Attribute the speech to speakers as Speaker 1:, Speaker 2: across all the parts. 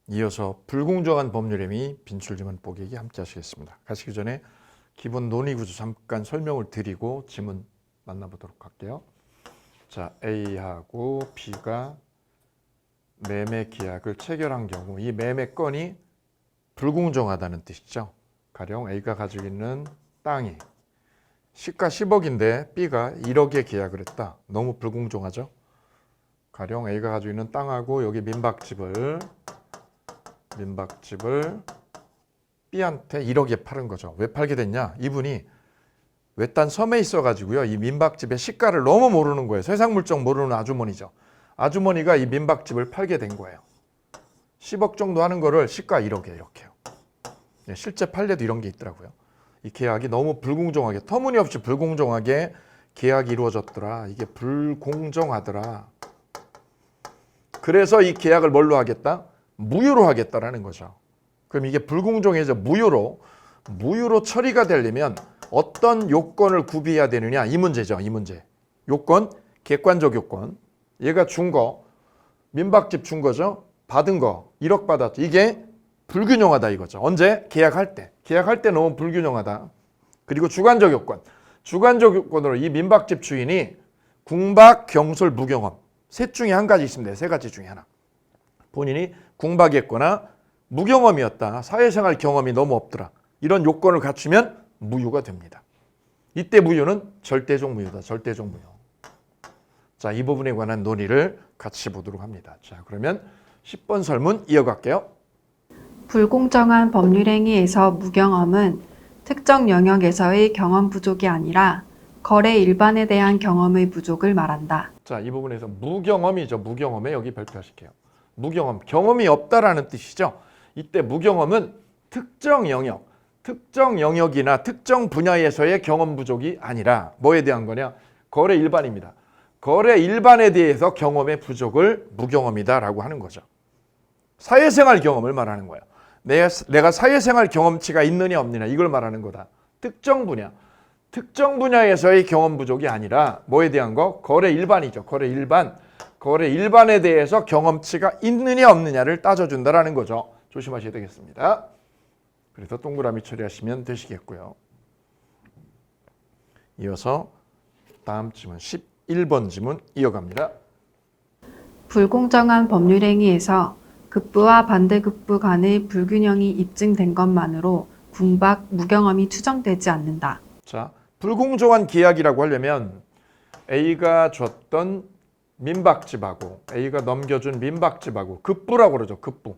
Speaker 1: 이어서 불공정한 법률행위 빈출지문 보기 함께 하시겠습니다. 가시기 전에 기본 논의구조 잠깐 설명을 드리고 지문 만나보도록 할게요. 자, A하고 B가 매매 계약을 체결한 경우 이 매매 건이 불공정하다는 뜻이죠. 가령 A가 가지고 있는 땅이 시가 10억인데 B가 1억에 계약을 했다. 너무 불공정하죠. 가령 A가 가지고 있는 땅하고 여기 민박집을 B한테 1억에 팔은 거죠. 왜 팔게 됐냐? 이분이 외딴 섬에 있어가지고요. 이 민박집의 시가를 너무 모르는 거예요. 세상 물정 모르는 아주머니죠. 아주머니가 이 민박집을 팔게 된 거예요. 10억 정도 하는 거를 시가 1억에 이렇게요. 실제 판례도 이런 게 있더라고요. 이 계약이 너무 불공정하게, 터무니없이 불공정하게 계약이 이루어졌더라. 이게 불공정하더라. 그래서 이 계약을 뭘로 하겠다? 무효로 하겠다라는 거죠. 그럼 이게 불공정해서 무효로 처리가 되려면 어떤 요건을 구비해야 되느냐? 이 문제죠. 이 문제. 요건, 객관적 요건. 얘가 준 거, 민박집 준 거죠. 받은 거, 1억 받았죠. 이게 불균형하다 이거죠. 언제? 계약할 때. 계약할 때 너무 불균형하다. 그리고 주관적 요건. 주관적 요건으로 이 민박집 주인이 궁박, 경솔, 무경험. 셋 중에 한 가지 있으면 돼요. 세 가지 중에 하나. 본인이 궁박이었거나 무경험이었다. 사회생활 경험이 너무 없더라. 이런 요건을 갖추면 무효가 됩니다. 이때 무효는 절대적 무효다. 절대적 무효. 자, 이 부분에 관한 논의를 같이 보도록 합니다. 자, 그러면 10번 설문 이어갈게요.
Speaker 2: 불공정한 법률행위에서 무경험은 특정 영역에서의 경험 부족이 아니라 거래 일반에 대한 경험의 부족을 말한다.
Speaker 1: 자, 이 부분에서 무경험이죠. 무경험에 여기 별표하실게요. 무경험, 경험이 없다라는 뜻이죠. 이때 무경험은 특정 영역이나 특정 분야에서의 경험 부족이 아니라 뭐에 대한 거냐? 거래 일반입니다. 거래 일반에 대해서 경험의 부족을 무경험이다라고 하는 거죠. 사회생활 경험을 말하는 거예요. 내가 사회생활 경험치가 있느냐 없느냐 이걸 말하는 거다. 특정 분야에서의 경험 부족이 아니라 뭐에 대한 거? 거래 일반이죠. 거래 일반에 대해서 경험치가 있느냐 없느냐를 따져준다라는 거죠. 조심하셔야 되겠습니다. 그래서 동그라미 처리하시면 되시겠고요. 이어서 다음 지문 11번 지문 이어갑니다.
Speaker 2: 불공정한 법률행위에서 급부와 반대급부 간의 불균형이 입증된 것만으로 궁박, 무경험이 추정되지 않는다.
Speaker 1: 자, 불공정한 계약이라고 하려면 A가 줬던 민박집하고 A가 넘겨준 민박집하고 급부라고 그러죠. 급부.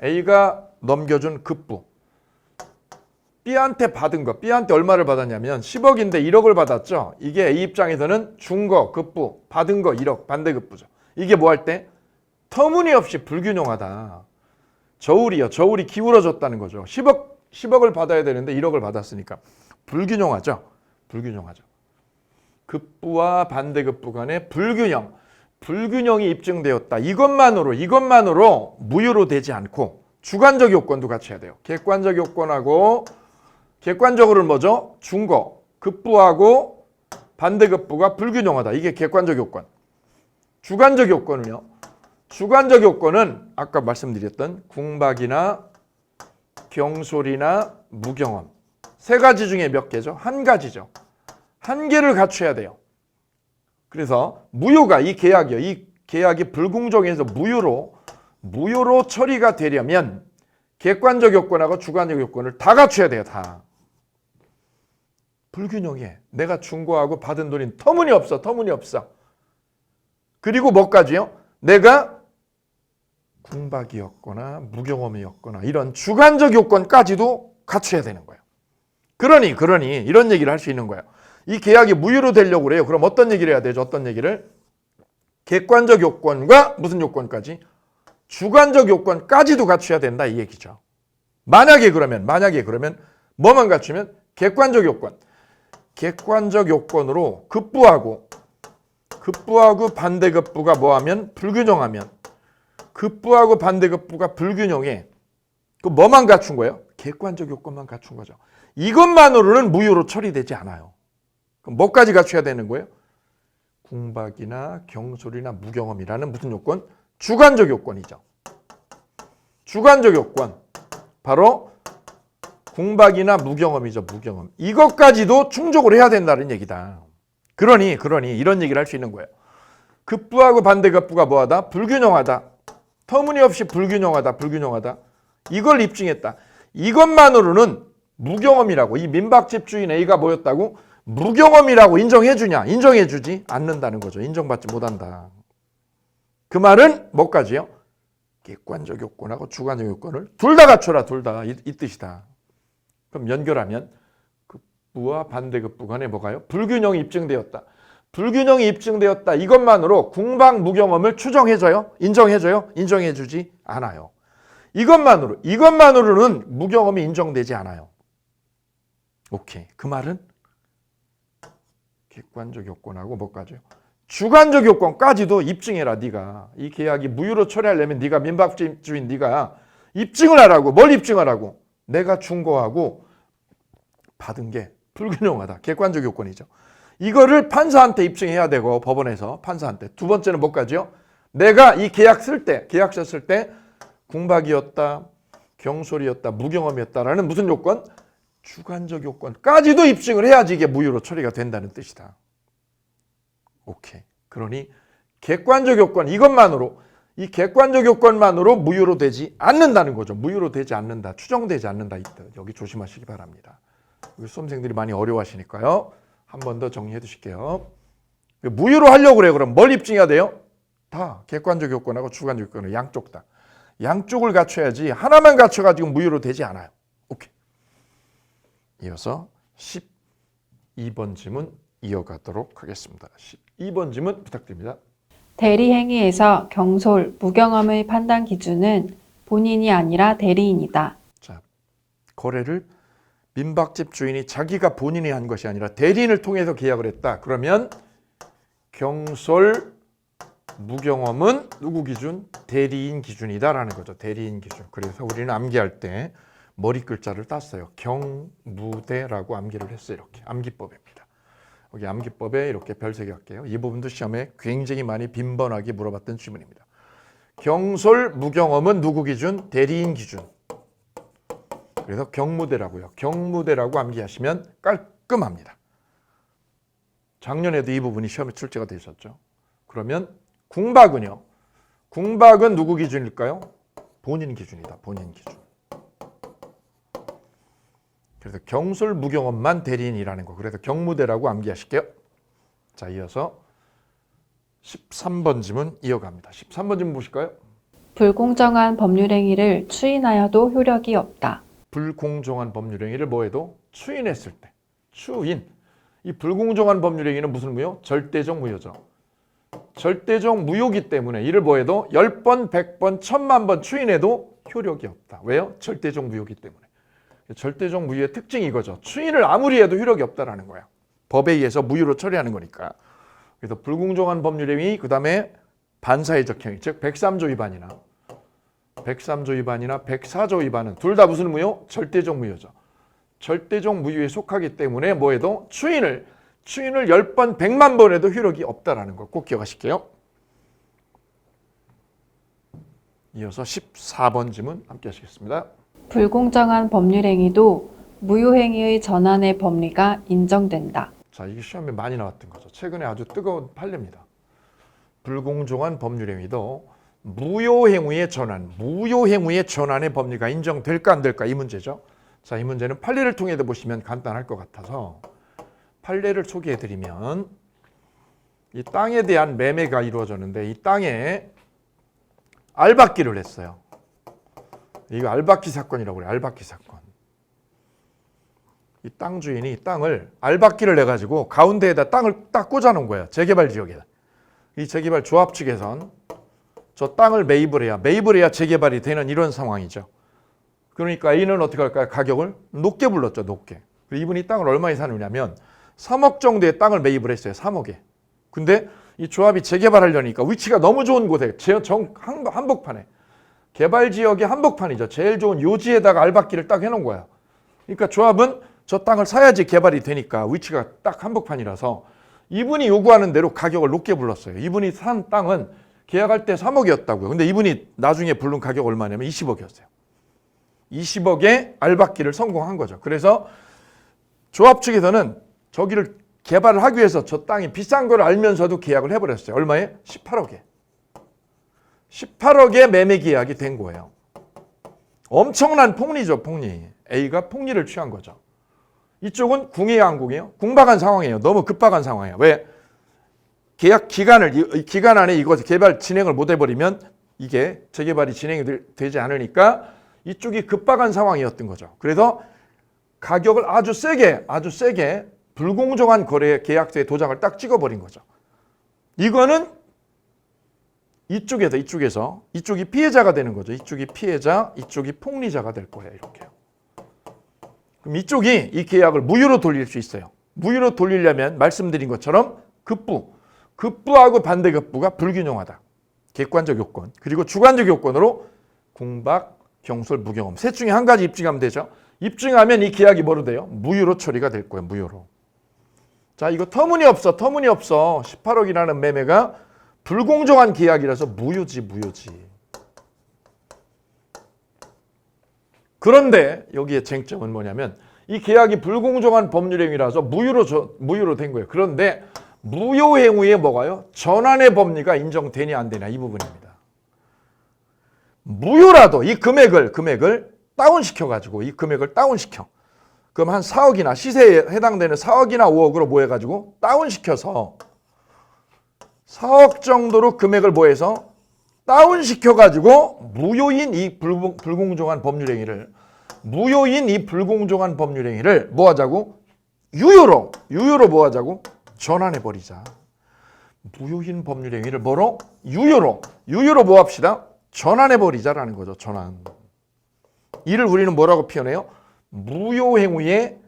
Speaker 1: A가 넘겨준 급부. B한테 받은 거. B한테 얼마를 받았냐면 10억인데 1억을 받았죠. 이게 A 입장에서는 준 거, 급부. 받은 거 1억, 반대급부죠. 이게 뭐 할 때? 터무니없이 불균형하다. 저울이 기울어졌다는 거죠. 10억을 받아야 되는데 1억을 받았으니까. 불균형하죠. 급부와 반대급부 간의 불균형이 입증되었다. 이것만으로 무효로 되지 않고 주관적 요건도 갖춰야 돼요. 객관적 요건하고 객관적으로는 뭐죠? 준 거, 급부하고 반대급부가 불균형하다. 이게 객관적 요건. 주관적 요건은요. 주관적 요건은 아까 말씀드렸던 궁박이나 경솔이나 무경험. 세 가지 중에 몇 개죠? 한 가지죠. 한 개를 갖춰야 돼요. 그래서 무효가 이 계약이 불공정해서 무효로 처리가 되려면 객관적 요건하고 주관적 요건을 다 갖춰야 돼요. 다. 불균형해. 내가 준 거하고 받은 돈이 터무니없어. 그리고 뭐까지요? 내가 궁박이었거나 무경험이었거나 이런 주관적 요건까지도 갖춰야 되는 거예요. 그러니 이런 얘기를 할 수 있는 거예요. 이 계약이 무효로 되려고 그래요. 그럼 어떤 얘기를 해야 되죠? 어떤 얘기를? 객관적 요건과 무슨 요건까지? 주관적 요건까지도 갖춰야 된다 이 얘기죠. 만약에 그러면 뭐만 갖추면 객관적 요건으로 급부하고 반대급부가 뭐하면 불균형하면 급부하고 반대급부가 불균형해. 그 뭐만 갖춘 거예요? 객관적 요건만 갖춘 거죠. 이것만으로는 무효로 처리되지 않아요. 그럼 뭐까지 갖춰야 되는 거예요? 궁박이나 경솔이나 무경험이라는 무슨 요건? 주관적 요건이죠. 주관적 요건. 바로 궁박이나 무경험이죠. 무경험. 이것까지도 충족을 해야 된다는 얘기다. 그러니 이런 얘기를 할 수 있는 거예요. 급부하고 반대급부가 뭐하다? 불균형하다. 터무니없이 불균형하다. 이걸 입증했다. 이것만으로는 무경험이라고, 이 민박집 주인 A가 뭐였다고? 무경험이라고 인정해주냐? 인정해주지 않는다는 거죠. 인정받지 못한다. 그 말은 뭐까지요? 객관적 요건하고 주관적 요건을 둘 다 갖춰라. 둘 다. 이 뜻이다. 그럼 연결하면 급부와 반대급부 간에 뭐가요? 불균형이 입증되었다. 불균형이 입증되었다. 이것만으로 궁박 무경험을 추정해줘요? 인정해줘요? 인정해주지 않아요. 이것만으로는 무경험이 인정되지 않아요. 오케이. 그 말은 객관적 요건하고 뭐까지요? 주관적 요건까지도 입증해라. 네가 이 계약이 무효로 처리하려면 네가 민박집 주인 네가 입증을 하라고. 뭘 입증하라고? 내가 준 거하고 받은 게 불균형하다. 객관적 요건이죠. 이거를 판사한테 입증해야 되고 법원에서 판사한테. 두 번째는 뭐까지요? 내가 이 계약서 쓸 때 궁박이었다, 경솔이었다, 무경험이었다라는 무슨 요건? 주관적 요건까지도 입증을 해야지 이게 무효로 처리가 된다는 뜻이다. 오케이. 그러니 객관적 요건 이 객관적 요건만으로 무효로 되지 않는다는 거죠. 무효로 되지 않는다, 추정되지 않는다. 여기 조심하시기 바랍니다. 수험생들이 많이 어려워하시니까요. 한 번 더 정리해 두실게요. 무효로 하려고 그래요. 그럼 뭘 입증해야 돼요? 다 객관적 요건하고 주관적 요건을 양쪽 다. 양쪽을 갖춰야지 하나만 갖춰가지고 무효로 되지 않아요. 오케이. 이어서 12번 지문 이어가도록 하겠습니다. 12번 지문 부탁드립니다.
Speaker 2: 대리행위에서 경솔, 무경험의 판단 기준은 본인이 아니라 대리인이다.
Speaker 1: 자, 거래를 민박집 주인이 자기가 본인이 한 것이 아니라 대리인을 통해서 계약을 했다. 그러면 경솔, 무경험은 누구 기준? 대리인 기준이다라는 거죠. 대리인 기준. 그래서 우리는 암기할 때 머리 글자를 땄어요. 경무대라고 암기를 했어요. 이렇게 암기법입니다. 여기 암기법에 이렇게 별 3개 할게요. 이 부분도 시험에 굉장히 많이 빈번하게 물어봤던 질문입니다. 경솔, 무경험은 누구 기준? 대리인 기준. 그래서 경무대라고요. 경무대라고 암기하시면 깔끔합니다. 작년에도 이 부분이 시험에 출제가 되셨죠. 그러면 궁박은요. 궁박은 누구 기준일까요? 본인 기준이다. 본인 기준. 그래서 경솔, 무경험만 대리인이라는 거. 그래서 경무대라고 암기하실게요. 자, 이어서 13번 지문 이어갑니다. 13번 지문 보실까요?
Speaker 2: 불공정한 법률행위를 추인하여도 효력이 없다.
Speaker 1: 불공정한 법률행위를 뭐해도 추인했을 때. 추인. 이 불공정한 법률행위는 무슨 무효? 절대적 무효죠. 절대적 무효기 때문에 이를 뭐해도 10번, 100번, 1000만 추인해도 효력이 없다. 왜요? 절대적 무효기 때문에. 절대적 무효의 특징이 이거죠. 추인을 아무리 해도 효력이 없다라는 거야. 법에 의해서 무효로 처리하는 거니까. 그래서 불공정한 법률행위, 그 다음에 반사회적 행위, 즉 103조 위반이나 104조 위반은 둘 다 무슨 무효? 절대적 무효죠. 절대적 무효에 속하기 때문에 뭐해도 추인을 10번, 100만 번 해도 효력이 없다라는 거 꼭 기억하실게요. 이어서 14번 지문 함께 하시겠습니다.
Speaker 2: 불공정한 법률행위도 무효행위의 전환의 법리가 인정된다.
Speaker 1: 자, 이게 시험에 많이 나왔던 거죠. 최근에 아주 뜨거운 판례입니다. 불공정한 법률행위도 무효행위의 전환의 법리가 인정될까 안 될까 이 문제죠. 자, 이 문제는 판례를 통해서 보시면 간단할 것 같아서 판례를 소개해드리면 이 땅에 대한 매매가 이루어졌는데 이 땅에 알박기를 했어요. 이거 알박기 사건이라고 그래요. 알박기 사건. 이 땅 주인이 땅을 알박기를 내가지고 가운데에다 땅을 딱 꽂아놓은 거예요. 재개발 지역에. 이 재개발 조합 측에선 저 땅을 매입을 해야 재개발이 되는 이런 상황이죠. 그러니까 A는 어떻게 할까요? 가격을 높게 불렀죠. 높게. 이분이 땅을 얼마에 사느냐면 3억 정도의 땅을 매입을 했어요. 3억에. 근데 이 조합이 재개발하려니까 위치가 너무 좋은 곳에 한복판에 개발 지역의 한복판이죠. 제일 좋은 요지에다가 알박기를 딱 해놓은 거야. 그러니까 조합은 저 땅을 사야지 개발이 되니까 위치가 딱 한복판이라서 이분이 요구하는 대로 가격을 높게 불렀어요. 이분이 산 땅은 계약할 때 3억이었다고요. 근데 이분이 나중에 부른 가격 얼마냐면 20억이었어요. 20억에 알박기를 성공한 거죠. 그래서 조합 측에서는 저기를 개발을 하기 위해서 저 땅이 비싼 걸 알면서도 계약을 해버렸어요. 얼마에? 18억에. 18억에 매매 계약이 된 거예요. 엄청난 폭리죠, 폭리. A가 폭리를 취한 거죠. 이쪽은 궁이에요, 안 궁이에요? 궁박한 상황이에요. 너무 급박한 상황이에요. 왜? 계약 기간을, 이 기간 안에 이거 개발 진행을 못 해버리면 이게 재개발이 진행이 되지 않으니까 이쪽이 급박한 상황이었던 거죠. 그래서 가격을 아주 세게 불공정한 거래 계약서에 도장을 딱 찍어버린 거죠. 이거는 이쪽이 피해자가 되는 거죠. 이쪽이 피해자, 이쪽이 폭리자가 될 거예요. 이렇게요. 그럼 이쪽이 이 계약을 무효로 돌릴 수 있어요. 무효로 돌리려면 말씀드린 것처럼 급부하고 반대급부가 불균형하다. 객관적 요건. 그리고 주관적 요건으로 궁박, 경솔, 무경험. 셋 중에 한 가지 입증하면 되죠. 입증하면 이 계약이 뭐로 돼요? 무효로 처리가 될 거예요. 무효로. 자, 이거 터무니없어. 18억이라는 매매가 불공정한 계약이라서 무효지. 그런데 여기에 쟁점은 뭐냐면 이 계약이 불공정한 법률행위라서 무효로 된 거예요. 그런데 무효 행위에 뭐가요? 전환의 법리가 인정되냐 안 되냐 이 부분입니다. 무효라도 이 금액을 다운시켜가지고 이 금액을 다운시켜. 그럼 한 4억이나 시세에 해당되는 4억이나 5억으로 모여가지고 다운시켜서 4억 정도로 금액을 모해서 다운시켜가지고 무효인 이 불공정한 법률행위를 뭐하자고? 유효로 뭐하자고? 전환해버리자. 무효인 법률행위를 뭐로? 유효로 뭐 합시다? 전환해버리자라는 거죠. 전환. 이를 우리는 뭐라고 표현해요? 무효행위의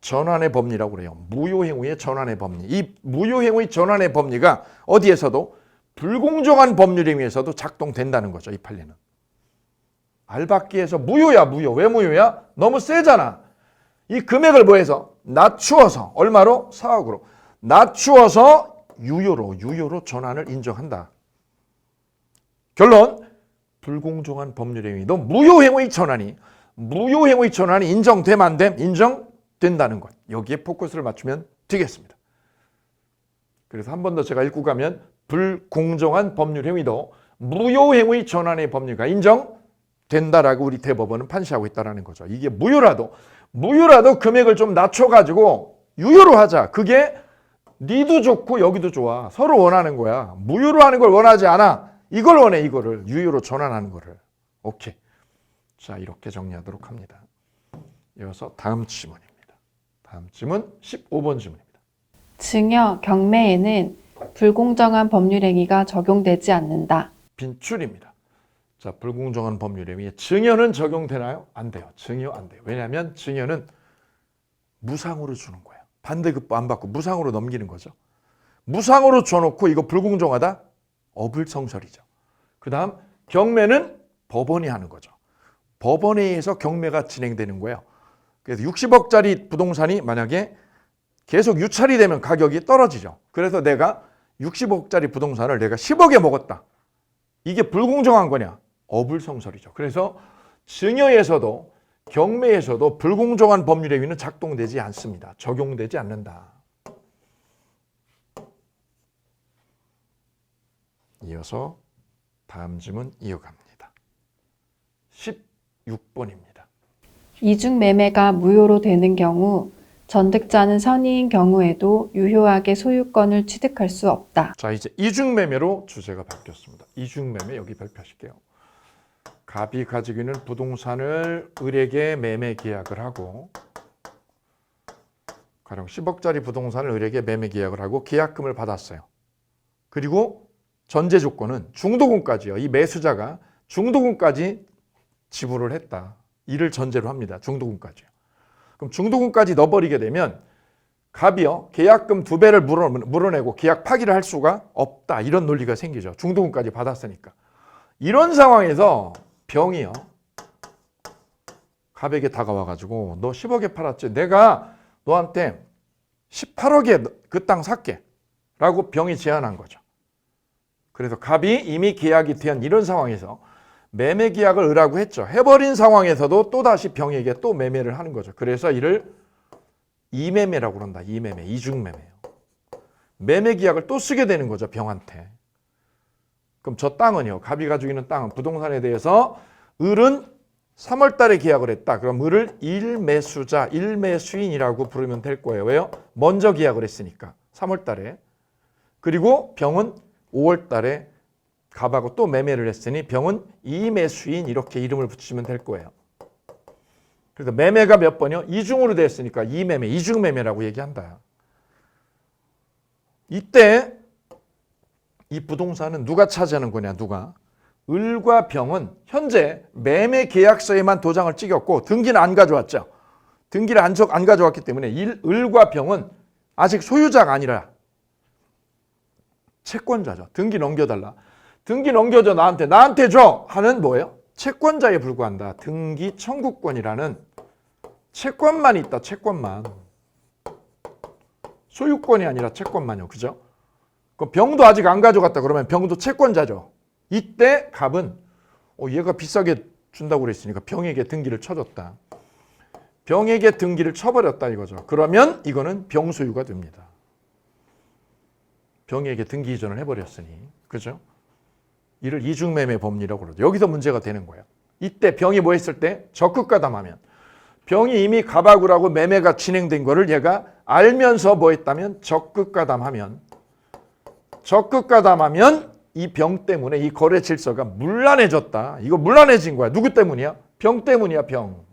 Speaker 1: 전환의 법리라고 그래요. 무효행위의 전환의 법리. 이 무효행위 전환의 법리가 어디에서도 불공정한 법률행위에서도 작동된다는 거죠. 이 판례는. 알박기에서 무효야. 왜 무효야? 너무 세잖아. 이 금액을 뭐해서? 낮추어서. 얼마로? 4억으로. 낮추어서 유효로 전환을 인정한다. 결론. 불공정한 법률행위도 무효행위 전환이 인정됨 안 됨? 인정된다는 것. 여기에 포커스를 맞추면 되겠습니다. 그래서 한 번 더 제가 읽고 가면 불공정한 법률행위도 무효행위 전환의 법률과 인정된다라고 우리 대법원은 판시하고 있다는 거죠. 이게 무효라도 금액을 좀 낮춰가지고 유효로 하자. 그게 니도 좋고 여기도 좋아. 서로 원하는 거야. 무효로 하는 걸 원하지 않아. 이걸 원해. 이거를 유효로 전환하는 거를. 오케이. 자, 이렇게 정리하도록 합니다. 이어서 다음 지문입니다. 다음 지문 15번 지문입니다.
Speaker 2: 증여, 경매에는 불공정한 법률행위가 적용되지 않는다.
Speaker 1: 빈출입니다. 자, 불공정한 법률행위에 증여는 적용되나요? 안 돼요. 증여 안 돼요. 왜냐하면 증여는 무상으로 주는 거예요. 반대급부 안 받고 무상으로 넘기는 거죠. 무상으로 줘놓고 이거 불공정하다? 어불성설이죠. 그 다음 경매는 법원이 하는 거죠. 법원에 의해서 경매가 진행되는 거예요. 그래서 60억짜리 부동산이 만약에 계속 유찰이 되면 가격이 떨어지죠. 그래서 내가 60억짜리 부동산을 내가 10억에 먹었다. 이게 불공정한 거냐? 어불성설이죠. 그래서 증여에서도 경매에서도 불공정한 법률행위는 작동되지 않습니다. 적용되지 않는다. 이어서 다음 질문 이어갑니다. 16번입니다.
Speaker 2: 이중 매매가 무효로 되는 경우 전득자는 선의인 경우에도 유효하게 소유권을 취득할 수 없다.
Speaker 1: 자, 이제 이중 매매로 주제가 바뀌었습니다. 이중 매매 여기 발표하실게요. 갑이 가지고 있는 부동산을 을에게 매매 계약을 하고 가령 10억짜리 부동산을 을에게 매매 계약을 하고 계약금을 받았어요. 그리고 전제 조건은 중도금까지요. 이 매수자가 중도금까지 지불을 했다. 이를 전제로 합니다. 중도금까지요. 그럼 중도금까지 넣어버리게 되면 갑이요. 계약금 2배를 물어내고 계약 파기를 할 수가 없다. 이런 논리가 생기죠. 중도금까지 받았으니까. 이런 상황에서 병이요. 갑에게 다가와가지고 너 10억에 팔았지. 내가 너한테 18억에 그 땅 살게. 라고 병이 제안한 거죠. 그래서 갑이 이미 계약이 된 이런 상황에서 매매 계약을 을하고 했죠. 해버린 상황에서도 또다시 병에게 또 매매를 하는 거죠. 그래서 이를 이매매라고 그런다. 이매매, 이중매매요. 매매 계약을 또 쓰게 되는 거죠. 병한테. 그럼 저 땅은요. 갑이 가지고 있는 땅은 부동산에 대해서 을은 3월 달에 계약을 했다. 그럼 을을 일매수자, 일매수인이라고 부르면 될 거예요. 왜요? 먼저 계약을 했으니까. 3월 달에. 그리고 병은 5월 달에 갑하고 또 매매를 했으니 병은 이매수인 이렇게 이름을 붙이면 될 거예요. 그래서 매매가 몇 번이요? 이중으로 됐으니까 이매매, 이중매매라고 얘기한다. 이때 이 부동산은 누가 차지하는 거냐? 누가? 을과 병은 현재 매매 계약서에만 도장을 찍었고 등기는 안 가져왔죠. 등기를 안 가져왔기 때문에 을과 병은 아직 소유자가 아니라 채권자죠. 등기 넘겨달라. 등기 넘겨줘 나한테 줘 하는 뭐예요? 채권자에 불과한다. 등기 청구권이라는 채권만 있다. 채권만. 소유권이 아니라 채권만요. 그죠? 그럼 병도 아직 안 가져갔다. 그러면 병도 채권자죠. 이때 갑은 얘가 비싸게 준다고 그랬으니까 병에게 등기를 쳐줬다. 병에게 등기를 쳐버렸다 이거죠. 그러면 이거는 병소유가 됩니다. 병에게 등기 이전을 해버렸으니. 그죠? 이를 이중매매 법리라고 그러죠. 여기서 문제가 되는 거예요. 이때 병이 뭐 했을 때? 적극가담하면. 병이 이미 갑하고 하고 매매가 진행된 거를 얘가 알면서 뭐 했다면? 적극가담하면 이 병 때문에 이 거래 질서가 문란해졌다. 이거 문란해진 거야. 누구 때문이야? 병 때문이야. 병.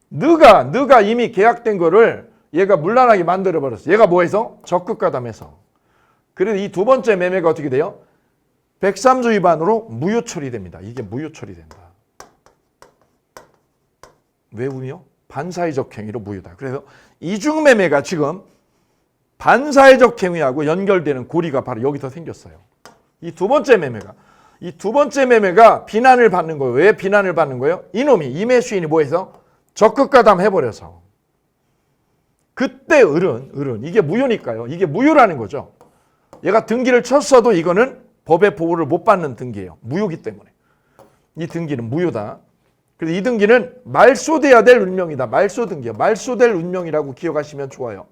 Speaker 1: 너가 이미 계약된 거를 얘가 문란하게 만들어버렸어. 얘가 뭐 해서? 적극가담해서. 그래서 이 두 번째 매매가 어떻게 돼요? 103조 위반으로 무효 처리됩니다. 이게 무효 처리된다. 왜 무효? 반사회적 행위로 무효다. 그래서 이중매매가 지금 반사회적 행위하고 연결되는 고리가 바로 여기서 생겼어요. 이 두 번째 매매가 비난을 받는 거예요. 왜 비난을 받는 거예요? 이놈이 이매수인이 뭐해서? 적극가담 해버려서. 그때 을은 이게 무효니까요. 이게 무효라는 거죠. 얘가 등기를 쳤어도 이거는 법의 보호를 못 받는 등기예요. 무효기 때문에. 이 등기는 무효다. 그래서 이 등기는 말소돼야 될 운명이다. 말소 등기야. 말소될 운명이라고 기억하시면 좋아요.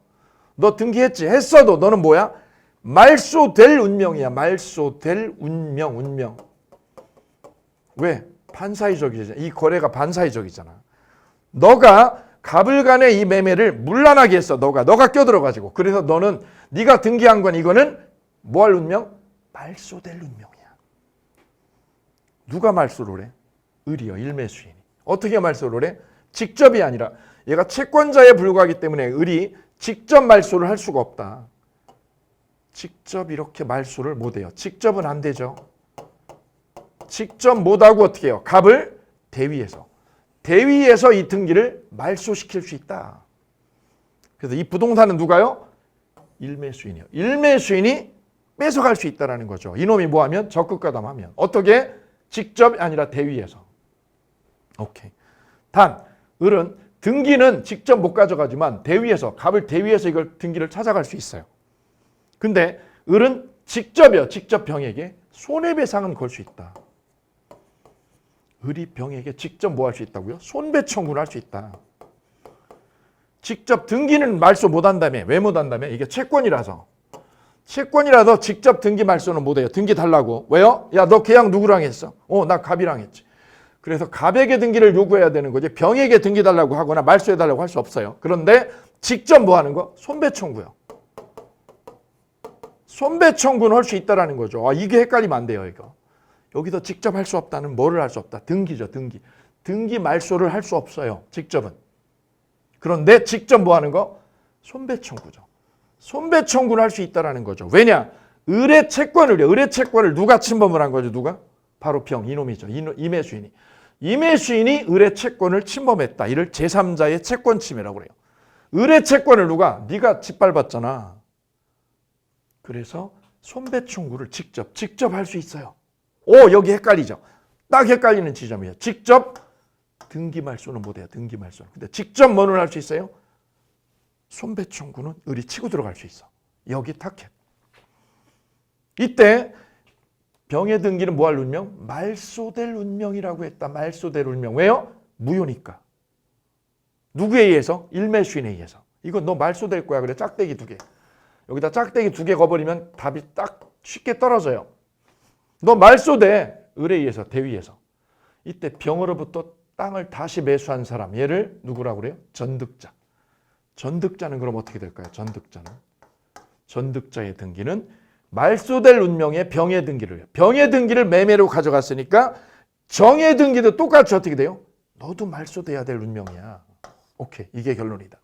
Speaker 1: 너 등기했지? 했어도 너는 뭐야? 말소될 운명이야. 말소될 운명. 왜? 반사회적이잖아. 이 거래가 반사회적이잖아. 너가 갑을 간의 이 매매를 문란하게 했어. 너가 껴들어가지고. 그래서 너는 네가 등기한 건 이거는 뭐 할 운명? 말소될 운명이야. 누가 말소를 해? 을이요. 일매수인이. 어떻게 말소를 해? 직접이 아니라 얘가 채권자에 불과하기 때문에 을이 직접 말소를 할 수가 없다. 직접 이렇게 말소를 못해요. 직접은 안 되죠. 직접 못하고 어떻게 해요? 갑을 대위에서 이 등기를 말소시킬 수 있다. 그래서 이 부동산은 누가요? 일매수인이요. 일매수인이 뺏어갈 수 있다는 거죠. 이놈이 뭐하면? 적극가담하면. 어떻게? 직접 아니라 대위에서. 오케이. 단 을은 등기는 직접 못 가져가지만 갑을 대위에서 이걸 등기를 찾아갈 수 있어요. 근데 을은 직접 병에게 손해배상은 걸 수 있다. 을이 병에게 직접 뭐 할 수 있다고요? 손배 청구를 할 수 있다. 직접 등기는 말소 못 한다며. 왜 못 한다며? 이게 채권이라서 직접 등기 말소는 못 해요. 등기 달라고. 왜요? 야, 너 계약 누구랑 했어? 나 갑이랑 했지. 그래서 갑에게 등기를 요구해야 되는 거지. 병에게 등기 달라고 하거나 말소해 달라고 할 수 없어요. 그런데 직접 뭐 하는 거? 손배 청구요. 손배 청구는 할 수 있다라는 거죠. 이게 헷갈리면 안 돼요, 이거. 여기서 직접 할 수 없다는 뭐를 할 수 없다? 등기죠, 등기. 등기 말소를 할 수 없어요, 직접은. 그런데 직접 뭐 하는 거? 손배 청구죠. 손배 청구를 할 수 있다라는 거죠. 왜냐? 을의 채권을 누가 침범을 한 거죠, 누가? 바로 병, 이놈이죠. 이매수인이 을의 채권을 침범했다. 이를 제3자의 채권 침해라고 그래요. 을의 채권을 누가? 네가 짓밟았잖아. 그래서 손배 청구를 직접 할 수 있어요. 여기 헷갈리죠. 딱 헷갈리는 지점이에요. 직접 등기 말소는 못해요. 등기 말소는. 근데 직접 뭐는 할 수 있어요? 손배 청구는 을이 치고 들어갈 수 있어. 여기 타켓. 이때 병에 등기는 뭐 할 운명? 말소될 운명이라고 했다. 말소될 운명. 왜요? 무효니까. 누구에 의해서? 일매수인에 의해서. 이거 너 말소될 거야. 그래. 짝대기 2개. 여기다 짝대기 2개 거버리면 답이 딱 쉽게 떨어져요. 너 말소돼. 을에 의해서, 대위에서. 이때 병으로부터 땅을 다시 매수한 사람. 얘를 누구라고 그래요? 전득자. 전득자는 그럼 어떻게 될까요? 전득자는. 전득자의 등기는 말소될 운명의 병의 등기를 해요. 병의 등기를 매매로 가져갔으니까 정의 등기도 똑같이 어떻게 돼요? 너도 말소돼야 될 운명이야. 오케이. 이게 결론이다.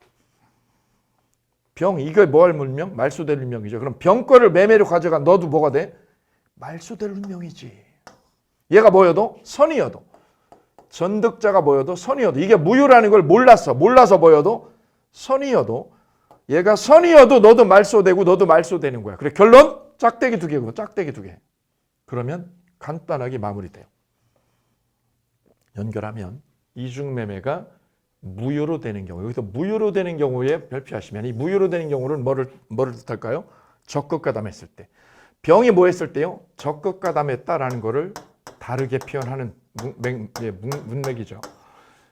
Speaker 1: 병, 이거 뭐 할 운명? 말소될 운명이죠. 그럼 병 거를 매매로 가져간 너도 뭐가 돼? 말소될 운명이지. 얘가 뭐여도? 선이여도. 전득자가 뭐여도? 선이여도. 이게 무효라는 걸 몰라서 뭐여도? 선이여도. 얘가 선이여도 너도 말소되고 너도 말소되는 거야. 그래 결론? 짝대기 2개고 짝대기 2개. 그러면 간단하게 마무리돼요. 연결하면 이중매매가 무효로 되는 경우, 여기서 무효로 되는 경우에 별표하시면 이 무효로 되는 경우는 뭐를 뜻할까요? 적극가담했을 때. 병이 뭐 했을 때요? 적극가담했다라는 거를 다르게 표현하는 문맥이죠.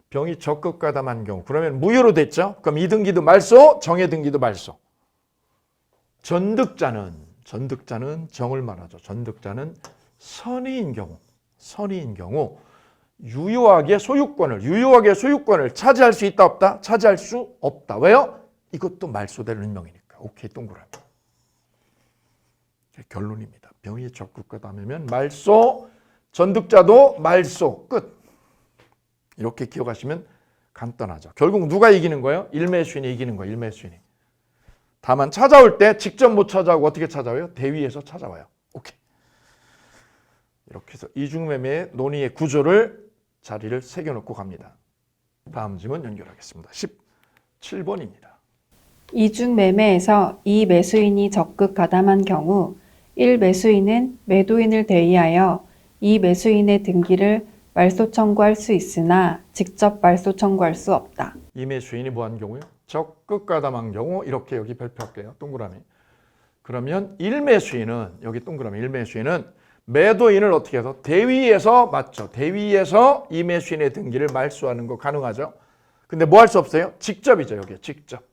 Speaker 1: 병이 적극가담한 경우. 그러면 무효로 됐죠? 그럼 이등기도 말소, 정의 등기도 말소. 전득자는 정을 말하죠. 전득자는 선의인 경우 유효하게 소유권을 차지할 수 있다 없다? 차지할 수 없다. 왜요? 이것도 말소될 운명이니까. 오케이, 동그라미. 결론입니다. 병이 적극가담하면 말소, 전득자도 말소, 끝. 이렇게 기억하시면 간단하죠. 결국 누가 이기는 거예요? 일매수인이 이기는 거예요. 일매수인이. 다만 찾아올 때 직접 못 찾아오고 어떻게 찾아와요? 대위에서 찾아와요. 오케이. 이렇게 해서 이중매매의 논의의 구조를 자리를 새겨놓고 갑니다. 다음 질문 연결하겠습니다. 17번입니다.
Speaker 2: 이중매매에서 이 매수인이 적극 가담한 경우 1 매수인은 매도인을 대의하여 이 매수인의 등기를 말소 청구할 수 있으나 직접 말소 청구할 수 없다.
Speaker 1: 이 매수인이 뭐한 경우요? 적극 가담한 경우 이렇게 여기 발표할게요. 동그라미. 그러면 1매수인은 여기 동그라미 1매수인은 매도인을 어떻게 해서 대위에서 맞죠. 대위에서 이 매수인의 등기를 말소하는 거 가능하죠. 근데 뭐 할 수 없어요? 직접이죠. 여기 직접.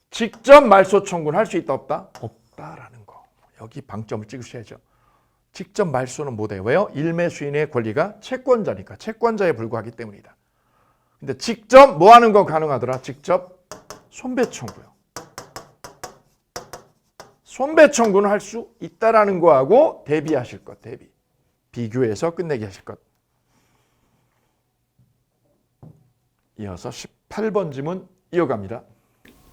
Speaker 1: 직접 말소 청구는 할 수 있다 없다? 없다라는 거. 여기 방점을 찍으셔야죠. 직접 말소는 못해요. 왜요? 일매수인의 권리가 채권자니까. 채권자에 불과하기 때문이다. 근데 직접 뭐 하는 건 가능하더라? 직접 손배 청구요. 손배 청구는 할 수 있다라는 거하고 대비하실 것. 대비. 비교해서 끝내게 하실 것. 이어서 18번 질문 이어갑니다.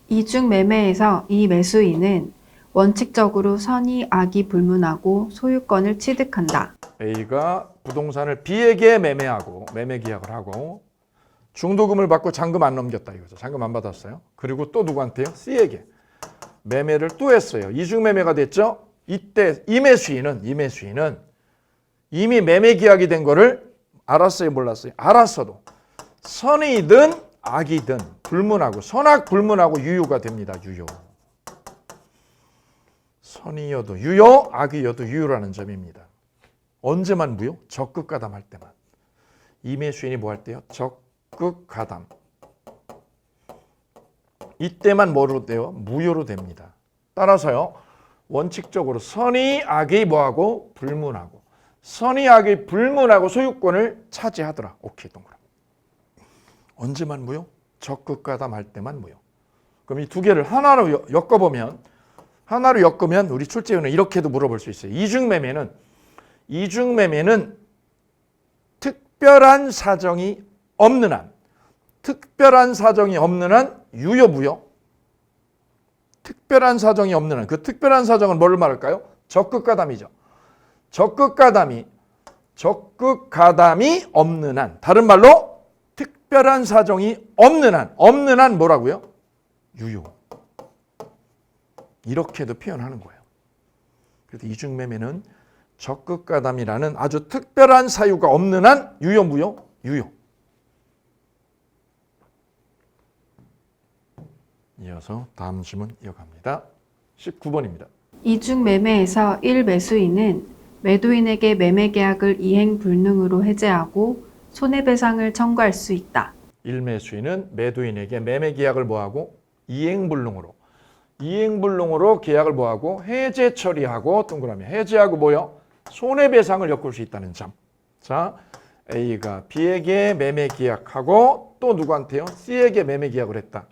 Speaker 2: 이중매매에서 이 매수인은 원칙적으로 선의, 악이 불문하고 소유권을 취득한다.
Speaker 1: A가 부동산을 B에게 매매하고 매매 계약을 하고 중도금을 받고 잔금 안 넘겼다 이거죠. 잔금 안 받았어요. 그리고 또 누구한테요? C에게 매매를 또 했어요. 이중매매가 됐죠. 이때 이 매수인은 이미 매매 계약이 된 거를 알았어요, 몰랐어요? 알았어도 선이든 악이든 불문하고 선악 불문하고 유효가 됩니다. 유효. 선이여도 유효, 악이여도 유효라는 점입니다. 언제만 무효? 적극 가담할 때만. 이 매수인이 뭐 할 때요? 적극 가담. 이때만 뭐로 돼요? 무효로 됩니다. 따라서요. 원칙적으로 선의, 악이 뭐하고? 불문하고. 선의, 악이 불문하고 소유권을 차지하더라. 오케이, 동그라미. 언제만 무효? 적극 가담할 때만 무효. 그럼 이 두 개를 하나로 엮으면 우리 출제위원은 이렇게도 물어볼 수 있어요. 이중매매는 특별한 사정이 없는 한 유효 무효? 특별한 사정이 없는 한. 그 특별한 사정은 뭐를 말할까요? 적극 가담이죠. 적극 가담이 없는 한. 다른 말로 특별한 사정이 없는 한 뭐라고요? 유효. 이렇게도 표현하는 거예요. 그래서 이중매매는 적극 가담이라는 아주 특별한 사유가 없는 한 유효 무효? 유효. 이어서 다음 질문 이어갑니다. 19번입니다.
Speaker 2: 이중매매에서 1 매수인은 매도인에게 매매 계약을 이행 불능으로 해제하고 손해배상을 청구할 수 있다.
Speaker 1: 1매수인은 매도인에게 매매 계약을 뭐하고? 이행불능으로 계약을 뭐하고? 해제 처리하고 동그라미 해제하고 뭐요? 손해배상을 엮을 수 있다는 점. 자, A가 B에게 매매 계약하고 또 누구한테요? C에게 매매 계약을 했다.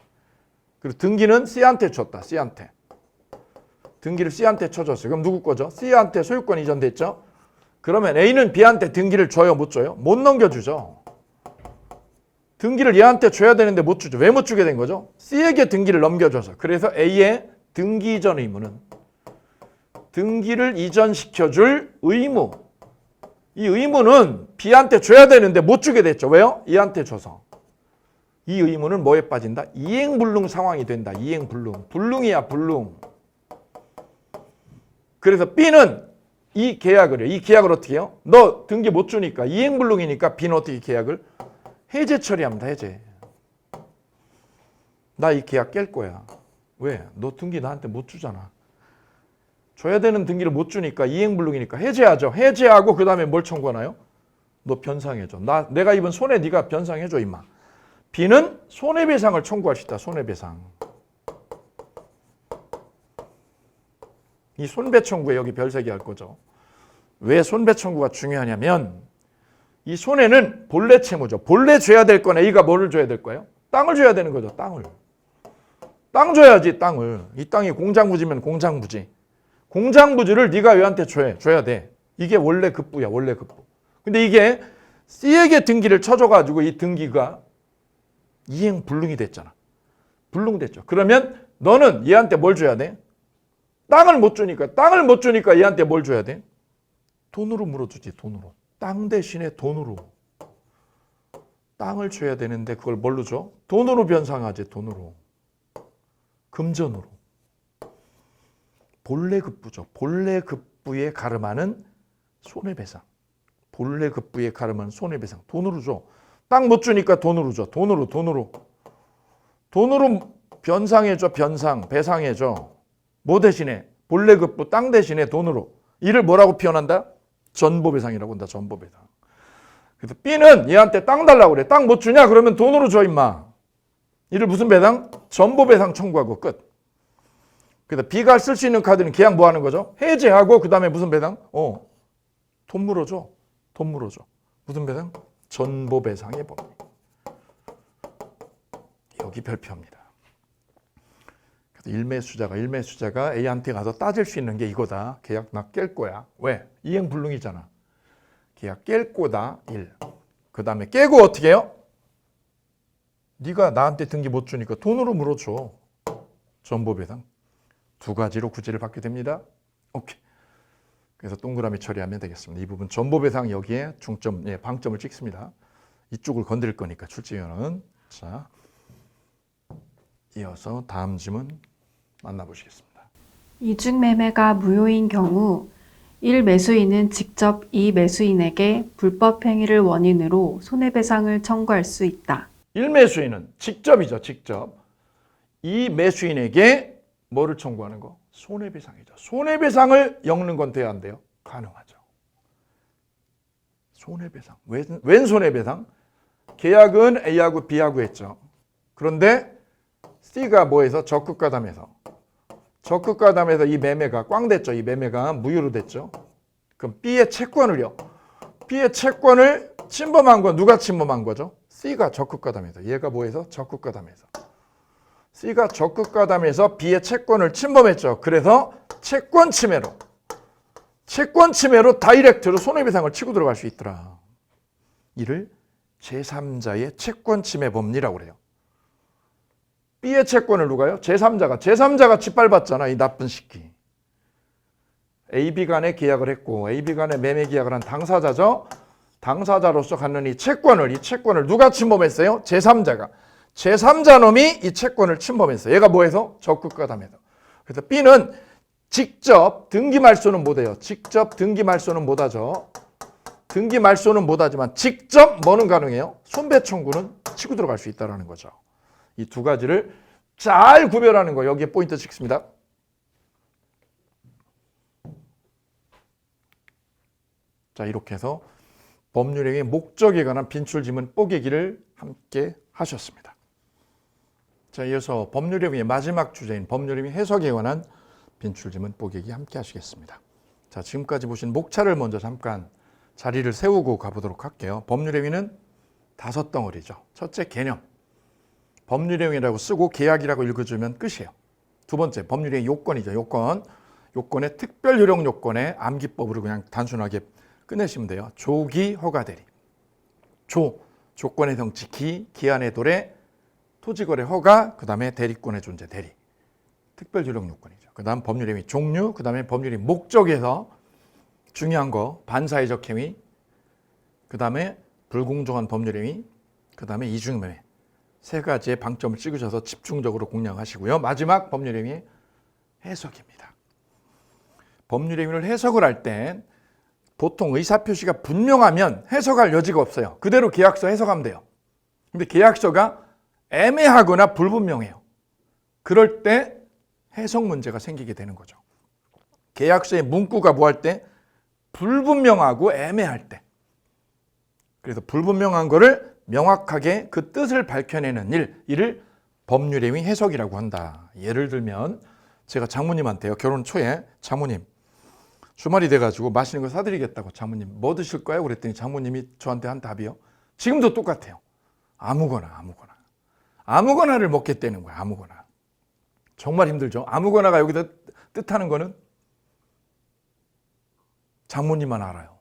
Speaker 1: 그리고 등기는 C한테 줬다. C한테. 등기를 C한테 쳐줬어요. 그럼 누구 거죠? C한테 소유권 이전됐죠? 그러면 A는 B한테 등기를 줘요? 못 줘요? 못 넘겨주죠. 등기를 얘한테 줘야 되는데 못 주죠. 왜 못 주게 된 거죠? C에게 등기를 넘겨줘서. 그래서 A의 등기 이전 의무는 등기를 이전시켜줄 의무. 이 의무는 B한테 줘야 되는데 못 주게 됐죠. 왜요? 얘한테 줘서. 이 의무는 뭐에 빠진다? 이행불능 상황이 된다. 이행불능. 불능이야, 불능. 그래서 B는 이 계약을 어떻게 해요? 너 등기 못 주니까 이행불능이니까 B는 어떻게 계약을? 해제 처리합니다. 해제. 나 이 계약 깰 거야. 왜? 너 등기 나한테 못 주잖아. 줘야 되는 등기를 못 주니까 이행불능이니까 해제하죠. 해제하고 그 다음에 뭘 청구하나요? 너 변상해줘. 내가 입은 손해 네가 변상해줘 임마. B는 손해배상을 청구할 수 있다. 손해배상. 이 손배 청구에 여기 별세기 할 거죠. 왜 손배 청구가 중요하냐면 이 손해는 본래 채무죠. 본래 줘야 될 건 A가 뭐를 줘야 될 거예요? 땅을 줘야 되는 거죠. 땅을. 땅 줘야지 땅을. 이 땅이 공장부지면 공장부지. 공장부지를 네가 얘한테 줘야 돼. 이게 원래 급부야. 원래 급부. 근데 이게 C에게 등기를 쳐줘가지고 이 등기가 이행불능이 됐잖아. 불능됐죠. 그러면 너는 얘한테 뭘 줘야 돼? 땅을 못 주니까 얘한테 뭘 줘야 돼? 돈으로 물어주지. 돈으로. 땅 대신에 돈으로. 땅을 줘야 되는데 그걸 뭘로 줘? 돈으로 변상하지. 돈으로. 금전으로. 본래 급부죠. 본래 급부에 가름하는 손해배상. 본래 급부에 가름하는 손해배상. 돈으로 줘. 땅 못 주니까 돈으로 줘. 돈으로. 돈으로 변상해줘. 배상해줘. 뭐 대신에? 본래 급부 땅 대신에 돈으로. 이를 뭐라고 표현한다? 전보배상이라고 한다. 전보배상. 그래서 B는 얘한테 땅 달라고 그래. 땅 못 주냐? 그러면 돈으로 줘 임마. 이를 무슨 배상? 전보배상 청구하고 끝. 그래서 B가 쓸 수 있는 카드는 계약 뭐 하는 거죠? 해제하고 그 다음에 무슨 배상? 돈 물어줘. 무슨 배상? 전보배상의 범위. 여기 별표입니다. 일매수자가 A한테 가서 따질 수 있는 게 이거다. 계약 나 깰 거야. 왜? 이행불능이잖아. 계약 깰 거다. 1. 그 다음에 깨고 어떻게 해요? 네가 나한테 등기 못 주니까 돈으로 물어줘. 전보배상. 두 가지로 구제를 받게 됩니다. 오케이. 그래서 동그라미 처리하면 되겠습니다. 이 부분 전보배상 여기에 방점을 찍습니다. 이쪽을 건드릴 거니까 출제위원은. 자, 이어서 다음 지문 만나보시겠습니다.
Speaker 2: 이중매매가 무효인 경우 1매수인은 직접 2매수인에게 불법 행위를 원인으로 손해배상을 청구할 수 있다.
Speaker 1: 1매수인은 직접 2매수인에게 뭐를 청구하는 거? 손해배상이죠. 손해배상을 엮는 건 돼야 안 돼요? 가능하죠. 손해배상. 웬 손해배상? 계약은 A하고 B하고 했죠. 그런데 C가 뭐해서? 적극가담해서 이 매매가 꽝 됐죠. 이 매매가 무효로 됐죠. 그럼 B의 채권을요. B의 채권을 침범한 건 누가 침범한 거죠? C가 적극가담해서. 얘가 뭐해서? 적극가담해서. C가 적극가담해서 B의 채권을 침범했죠. 그래서 채권 침해로 다이렉트로 손해배상을 치고 들어갈 수 있더라. 이를 제3자의 채권 침해 법리라고 그래요. B의 채권을 누가요? 제3자가 짓밟았잖아. 이 나쁜 새끼. AB 간에 계약을 했고 AB 간에 매매 계약을 한 당사자죠. 당사자로서 갖는 이 채권을 누가 침범했어요? 제3자 놈이 이 채권을 침범했어요. 얘가 뭐해서? 적극가담해서. 그래서 B는 직접 등기 말소는 못해요. 등기 말소는 못하지만 직접 뭐는 가능해요? 손배 청구는 치고 들어갈 수 있다는 거죠. 이 두 가지를 잘 구별하는 거 여기에 포인트 찍습니다. 자, 이렇게 해서 법률행위 목적에 관한 빈출지문 뽀개기를 함께 하셨습니다. 자, 이어서 법률행위의 마지막 주제인 법률행위 해석에 관한 빈출지문 뽀개기 함께 하시겠습니다. 자, 지금까지 보신 목차를 먼저 잠깐 자리를 세우고 가보도록 할게요. 법률행위는 5덩어리죠. 첫째, 개념. 법률행위라고 쓰고 계약이라고 읽어주면 끝이에요. 두 번째, 법률행위 요건이죠. 요건의 특별 효력 요건의 암기법으로 그냥 단순하게 끝내시면 돼요. 조기 허가 대리. 조건의 성취, 기한의 도래, 토지거래 허가, 그 다음에 대리권의 존재, 대리. 특별 효력 요건이죠. 그 다음 법률행위 종류, 그 다음에 법률행위 목적에서 중요한 거, 반사회적 행위, 그 다음에 불공정한 법률행위, 그 다음에 이중매매. 3가지의 방점을 찍으셔서 집중적으로 공략하시고요. 마지막 법률행위 해석입니다. 법률행위를 해석을 할 땐 보통 의사표시가 분명하면 해석할 여지가 없어요. 그대로 계약서 해석하면 돼요. 근데 계약서가 애매하거나 불분명해요. 그럴 때 해석 문제가 생기게 되는 거죠. 계약서의 문구가 뭐할 때 불분명하고 애매할 때. 그래서 불분명한 거를 명확하게 그 뜻을 밝혀내는 이를 법률행위 해석이라고 한다. 예를 들면 제가 장모님한테요. 결혼 초에 장모님 주말이 돼가지고 맛있는 거 사드리겠다고 장모님 뭐 드실까요? 그랬더니 장모님이 저한테 한 답이요. 지금도 똑같아요. 아무거나를 먹겠다는 거야. 아무거나. 정말 힘들죠. 아무거나가 여기다 뜻하는 거는 장모님만 알아요.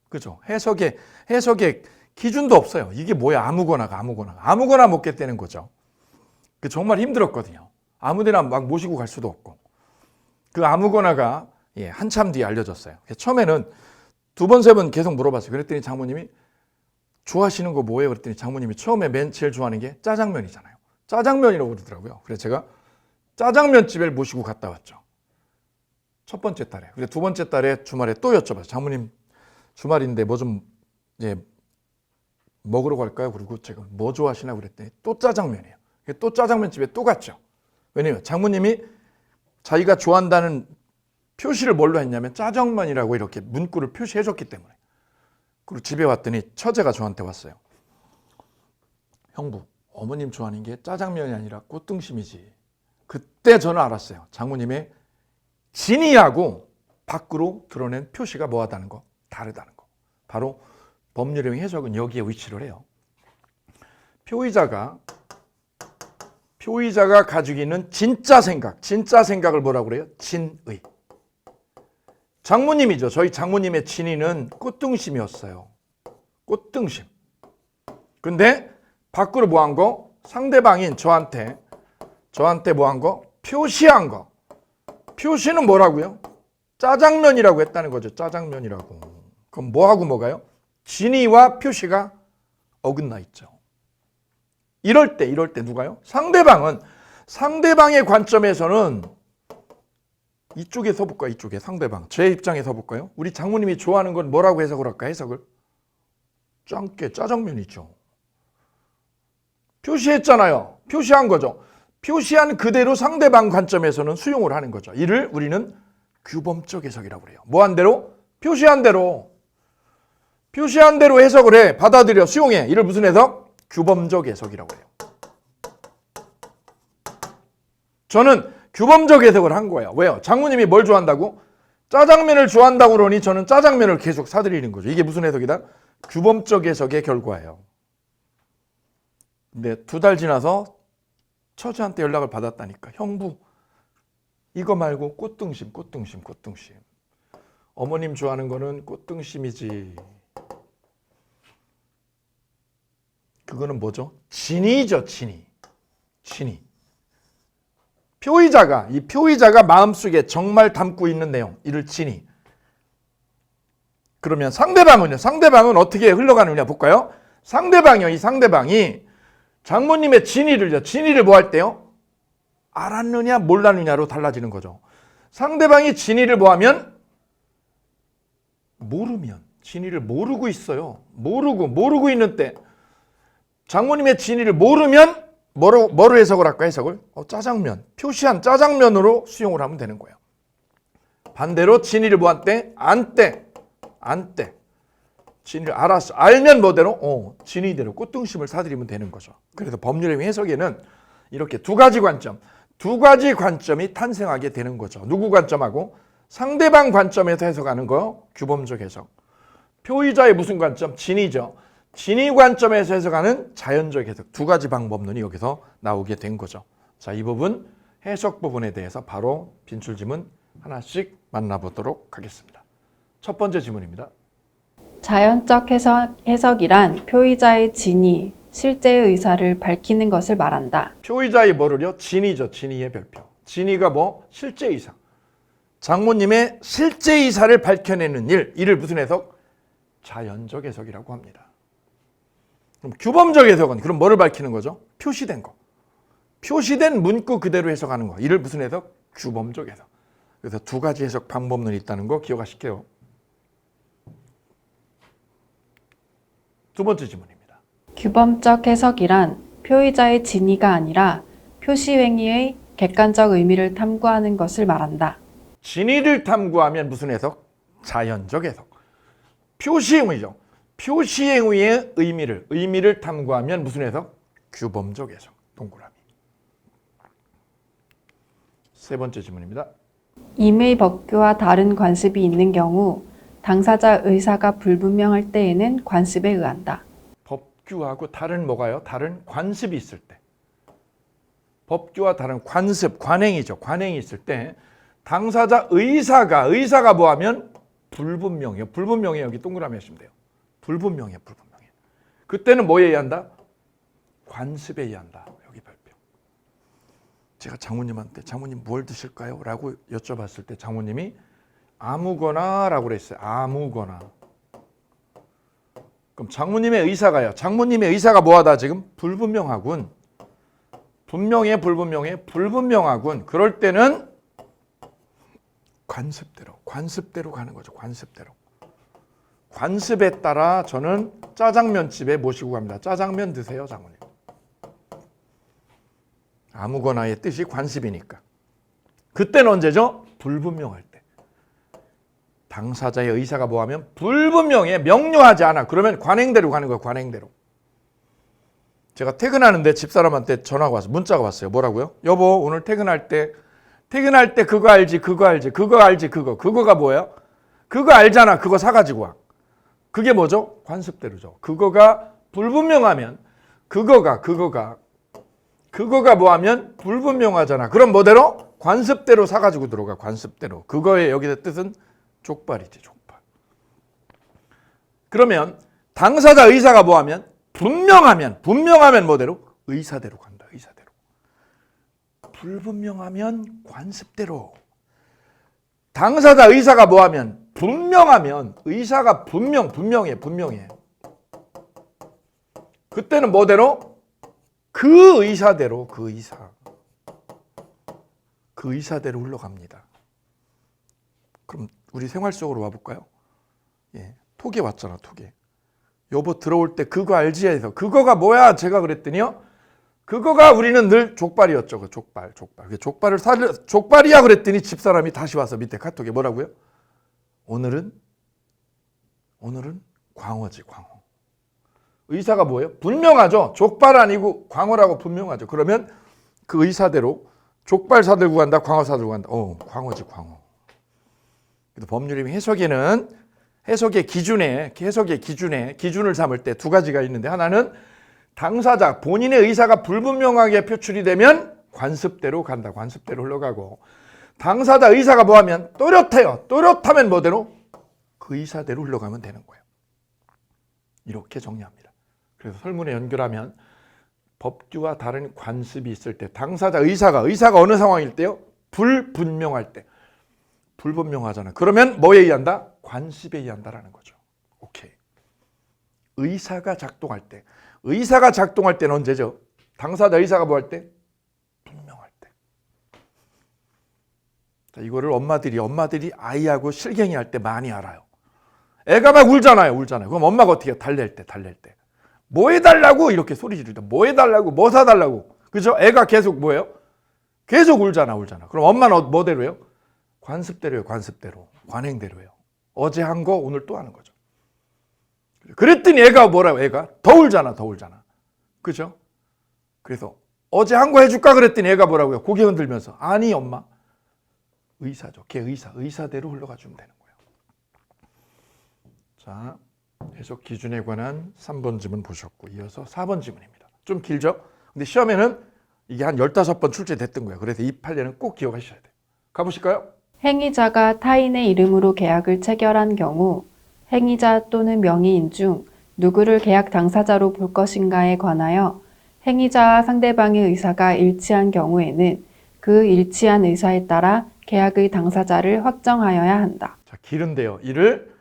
Speaker 1: 그죠? 해석의 기준도 없어요. 이게 뭐야? 아무거나 먹겠다는 거죠. 그 정말 힘들었거든요. 아무데나 막 모시고 갈 수도 없고. 그 아무거나가 한참 뒤에 알려졌어요. 처음에는 2번, 3번 계속 물어봤어요. 그랬더니 장모님이 좋아하시는 거 뭐예요? 그랬더니 장모님이 처음에 맨 제일 좋아하는 게 짜장면이잖아요. 짜장면이라고 그러더라고요. 그래서 제가 짜장면 집에 모시고 갔다 왔죠. 첫 번째 달에. 그래서 두 번째 달에 주말에 또 여쭤봤어요. 장모님 주말인데 뭐 좀 먹으러 갈까요? 그리고 제가 뭐 좋아하시나 그랬더니 또 짜장면이에요. 또 짜장면 집에 또 갔죠. 왜냐면 장모님이 자기가 좋아한다는 표시를 뭘로 했냐면 짜장면이라고 이렇게 문구를 표시해줬기 때문에. 그리고 집에 왔더니 처제가 저한테 왔어요. 형부, 어머님 좋아하는 게 짜장면이 아니라 꽃등심이지. 그때 저는 알았어요. 장모님의 진의하고 밖으로 드러낸 표시가 뭐하다는 거? 다르다는 거. 바로 법률행위 해석은 여기에 위치를 해요. 표의자가 가지고 있는 진짜 생각을 뭐라고 그래요? 진의. 장모님이죠. 저희 장모님의 진의는 꽃등심이었어요. 꽃등심. 근데 밖으로 뭐 한 거? 상대방인 저한테 뭐 한 거? 표시한 거. 표시는 뭐라고요? 짜장면이라고 했다는 거죠. 짜장면이라고. 그럼 뭐하고 뭐가요? 진의와 표시가 어긋나 있죠. 이럴 때 누가요? 상대방의 관점에서는 이쪽에 서볼까요? 이쪽에 상대방. 제 입장에 서볼까요? 우리 장모님이 좋아하는 건 뭐라고 해석을 할까? 해석을? 짜장면이죠. 표시했잖아요. 표시한 거죠. 표시한 그대로 상대방 관점에서는 수용을 하는 거죠. 이를 우리는 규범적 해석이라고 그래요. 뭐한 대로? 표시한 대로 해석을 해. 받아들여. 수용해. 이를 무슨 해석? 규범적 해석이라고 해요. 저는 규범적 해석을 한 거예요. 왜요? 장모님이 뭘 좋아한다고? 짜장면을 좋아한다고 그러니 저는 짜장면을 계속 사드리는 거죠. 이게 무슨 해석이다? 규범적 해석의 결과예요. 근데 2달 지나서 처제한테 연락을 받았다니까. 형부, 이거 말고 꽃등심. 어머님 좋아하는 거는 꽃등심이지. 그거는 뭐죠? 진의죠, 진의. 표의자가 마음속에 정말 담고 있는 내용, 이를 진의. 그러면 상대방은 어떻게 흘러가느냐 볼까요? 이 상대방이 장모님의 진의를 뭐 할 때요? 알았느냐 몰랐느냐로 달라지는 거죠. 상대방이 진의를 뭐 하면? 진의를 모르고 있어요. 모르고 있는 때 장모님의 진의를 모르면 뭐로 해석을 할까? 해석을? 짜장면. 표시한 짜장면으로 수용을 하면 되는 거예요. 반대로 진의를 뭐 한 때? 안 때. 진위를 알았어. 알면 뭐대로? 진위대로 꽃등심을 사드리면 되는 거죠. 그래서 법률의 해석에는 이렇게 두 가지 관점이 탄생하게 되는 거죠. 누구 관점하고? 상대방 관점에서 해석하는 거, 규범적 해석. 표의자의 무슨 관점? 진위죠. 진위 관점에서 해석하는 자연적 해석. 두 가지 방법론이 여기서 나오게 된 거죠. 자, 이 부분 해석 부분에 대해서 바로 빈출 지문 하나씩 만나보도록 하겠습니다. 첫 번째 지문입니다.
Speaker 2: 자연적 해석이란 표의자의 진위, 실제의 의사를 밝히는 것을 말한다.
Speaker 1: 표의자의 뭐를요? 진위죠. 진위의 별표. 진위가 뭐? 실제 의사. 장모님의 실제 의사를 밝혀내는 이를 무슨 해석? 자연적 해석이라고 합니다. 그럼 규범적 해석은 그럼 뭐를 밝히는 거죠? 표시된 거. 표시된 문구 그대로 해석하는 거. 이를 무슨 해석? 규범적 해석. 그래서 두 가지 해석 방법론이 있다는 거 기억하실게요. 두 번째 지문입니다.
Speaker 2: 규범적 해석이란 표의자의 진위가 아니라 표시 행위의 객관적 의미를 탐구하는 것을 말한다.
Speaker 1: 진위를 탐구하면 무슨 해석? 자연적 해석. 표시행위죠. 표시행위의 의미를 탐구하면 무슨 해석? 규범적 해석. 동그라미. 세 번째 지문입니다.
Speaker 2: 임의 법규와 다른 관습이 있는 경우 당사자 의사가 불분명할 때에는 관습에 의한다.
Speaker 1: 법규하고 다른 뭐가요? 다른 관습이 있을 때. 법규와 다른 관습, 관행이죠. 관행이 있을 때 당사자 의사가 뭐하면 불분명해요. 불분명해 여기 동그라미 하시면 돼요. 불분명해. 그때는 뭐에 의한다? 관습에 의한다. 여기 발표. 제가 장모님한테 장모님 뭘 드실까요? 라고 여쭤봤을 때 장모님이 아무거나 라고 그랬어요. 아무거나. 그럼 장모님의 의사가요. 장모님의 의사가 뭐하다 지금? 불분명하군. 분명해 불분명하군. 그럴 때는 관습대로 가는 거죠. 관습에 따라 저는 짜장면집에 모시고 갑니다. 짜장면 드세요, 장모님. 아무거나의 뜻이 관습이니까. 그때는 언제죠? 불분명할 때. 당사자의 의사가 뭐하면 불분명해, 명료하지 않아. 그러면 관행대로 가는 거예요. 관행대로. 제가 퇴근하는데 집사람한테 전화가 왔어요. 문자가 왔어요. 뭐라고요? 여보, 오늘 퇴근할 때 그거 알지? 그거가 뭐예요? 그거 알잖아. 그거 사가지고 와. 그게 뭐죠? 관습대로죠. 그거가 불분명하면 그거가 뭐하면 불분명하잖아. 그럼 뭐대로? 관습대로 사가지고 들어가. 관습대로. 그거의 여기서 뜻은 족발이지. 족발. 그러면 당사자 의사가 뭐하면? 분명하면 뭐대로? 의사대로 간다. 의사대로. 불분명하면 관습대로. 당사자 의사가 뭐하면? 분명하면 의사가 분명해. 그때는 뭐대로? 그 의사대로. 그 의사대로 흘러갑니다. 그럼 우리 생활 속으로 와볼까요? 예, 톡에 왔잖아. 톡에. 여보 들어올 때 그거 알지? 해서 그거가 뭐야? 제가 그랬더니요. 그거가 우리는 늘 족발이었죠. 그 족발. 족발이야 그랬더니 집사람이 다시 와서 밑에 카톡에 뭐라고요? 오늘은 광어지, 광어. 의사가 뭐예요? 분명하죠. 족발 아니고 광어라고 분명하죠. 그러면 그 의사대로 족발 사들고 간다, 광어 사들고 간다. 광어지, 광어. 그래서 법률의 해석의 기준에 기준을 삼을 때 두 가지가 있는데, 하나는 당사자 본인의 의사가 불분명하게 표출이 되면 관습대로 간다. 관습대로 흘러가고, 당사자 의사가 뭐하면 또렷해요. 또렷하면 뭐대로? 그 의사대로 흘러가면 되는 거예요. 이렇게 정리합니다. 그래서 설문에 연결하면 법규와 다른 관습이 있을 때, 당사자 의사가 어느 상황일 때요? 불분명할 때. 불분명하잖아. 그러면 뭐에 의한다? 관습에 의한다라는 거죠. 오케이. 의사가 작동할 때는 언제죠? 당사자 의사가 뭐 할 때? 분명할 때. 자, 이거를 엄마들이 아이하고 실갱이 할 때 많이 알아요. 애가 막 울잖아요. 그럼 엄마가 어떻게 해요? 달랠 때. 뭐 해달라고? 이렇게 소리 지르다. 뭐 해달라고? 뭐 사달라고? 그죠? 애가 계속 뭐예요? 계속 울잖아. 그럼 엄마는 뭐대로 해요? 관습대로요. 관행대로 해요. 어제 한 거 오늘 또 하는 거죠. 그랬더니 애가 뭐라고, 애가 더 울잖아, 더 울잖아. 그죠? 그래서 어제 한 거 해줄까 그랬더니 애가 뭐라고요? 고개 흔들면서 아니 엄마, 의사죠. 걔 의사대로 흘러가 주면 되는 거예요. 자, 해석 기준에 관한 3번 지문 보셨고 이어서 4번 지문입니다. 좀 길죠? 근데 시험에는 이게 한 15번 출제됐던 거예요. 그래서 이 판례는 꼭 기억하셔야 돼요. 가보실까요?
Speaker 2: 행위자가 타인의 이름으로 계약을 체결한 경우 행위자 또는 명의인 중 누구를 계약 당사자로 볼 것인가에 관하여 행위자와 상대방의 의사가 일치한 경우에는 그 일치한 의사에 따라 계약의 당사자를 확정하여야 한다.
Speaker 1: 자, 길은데요. 이를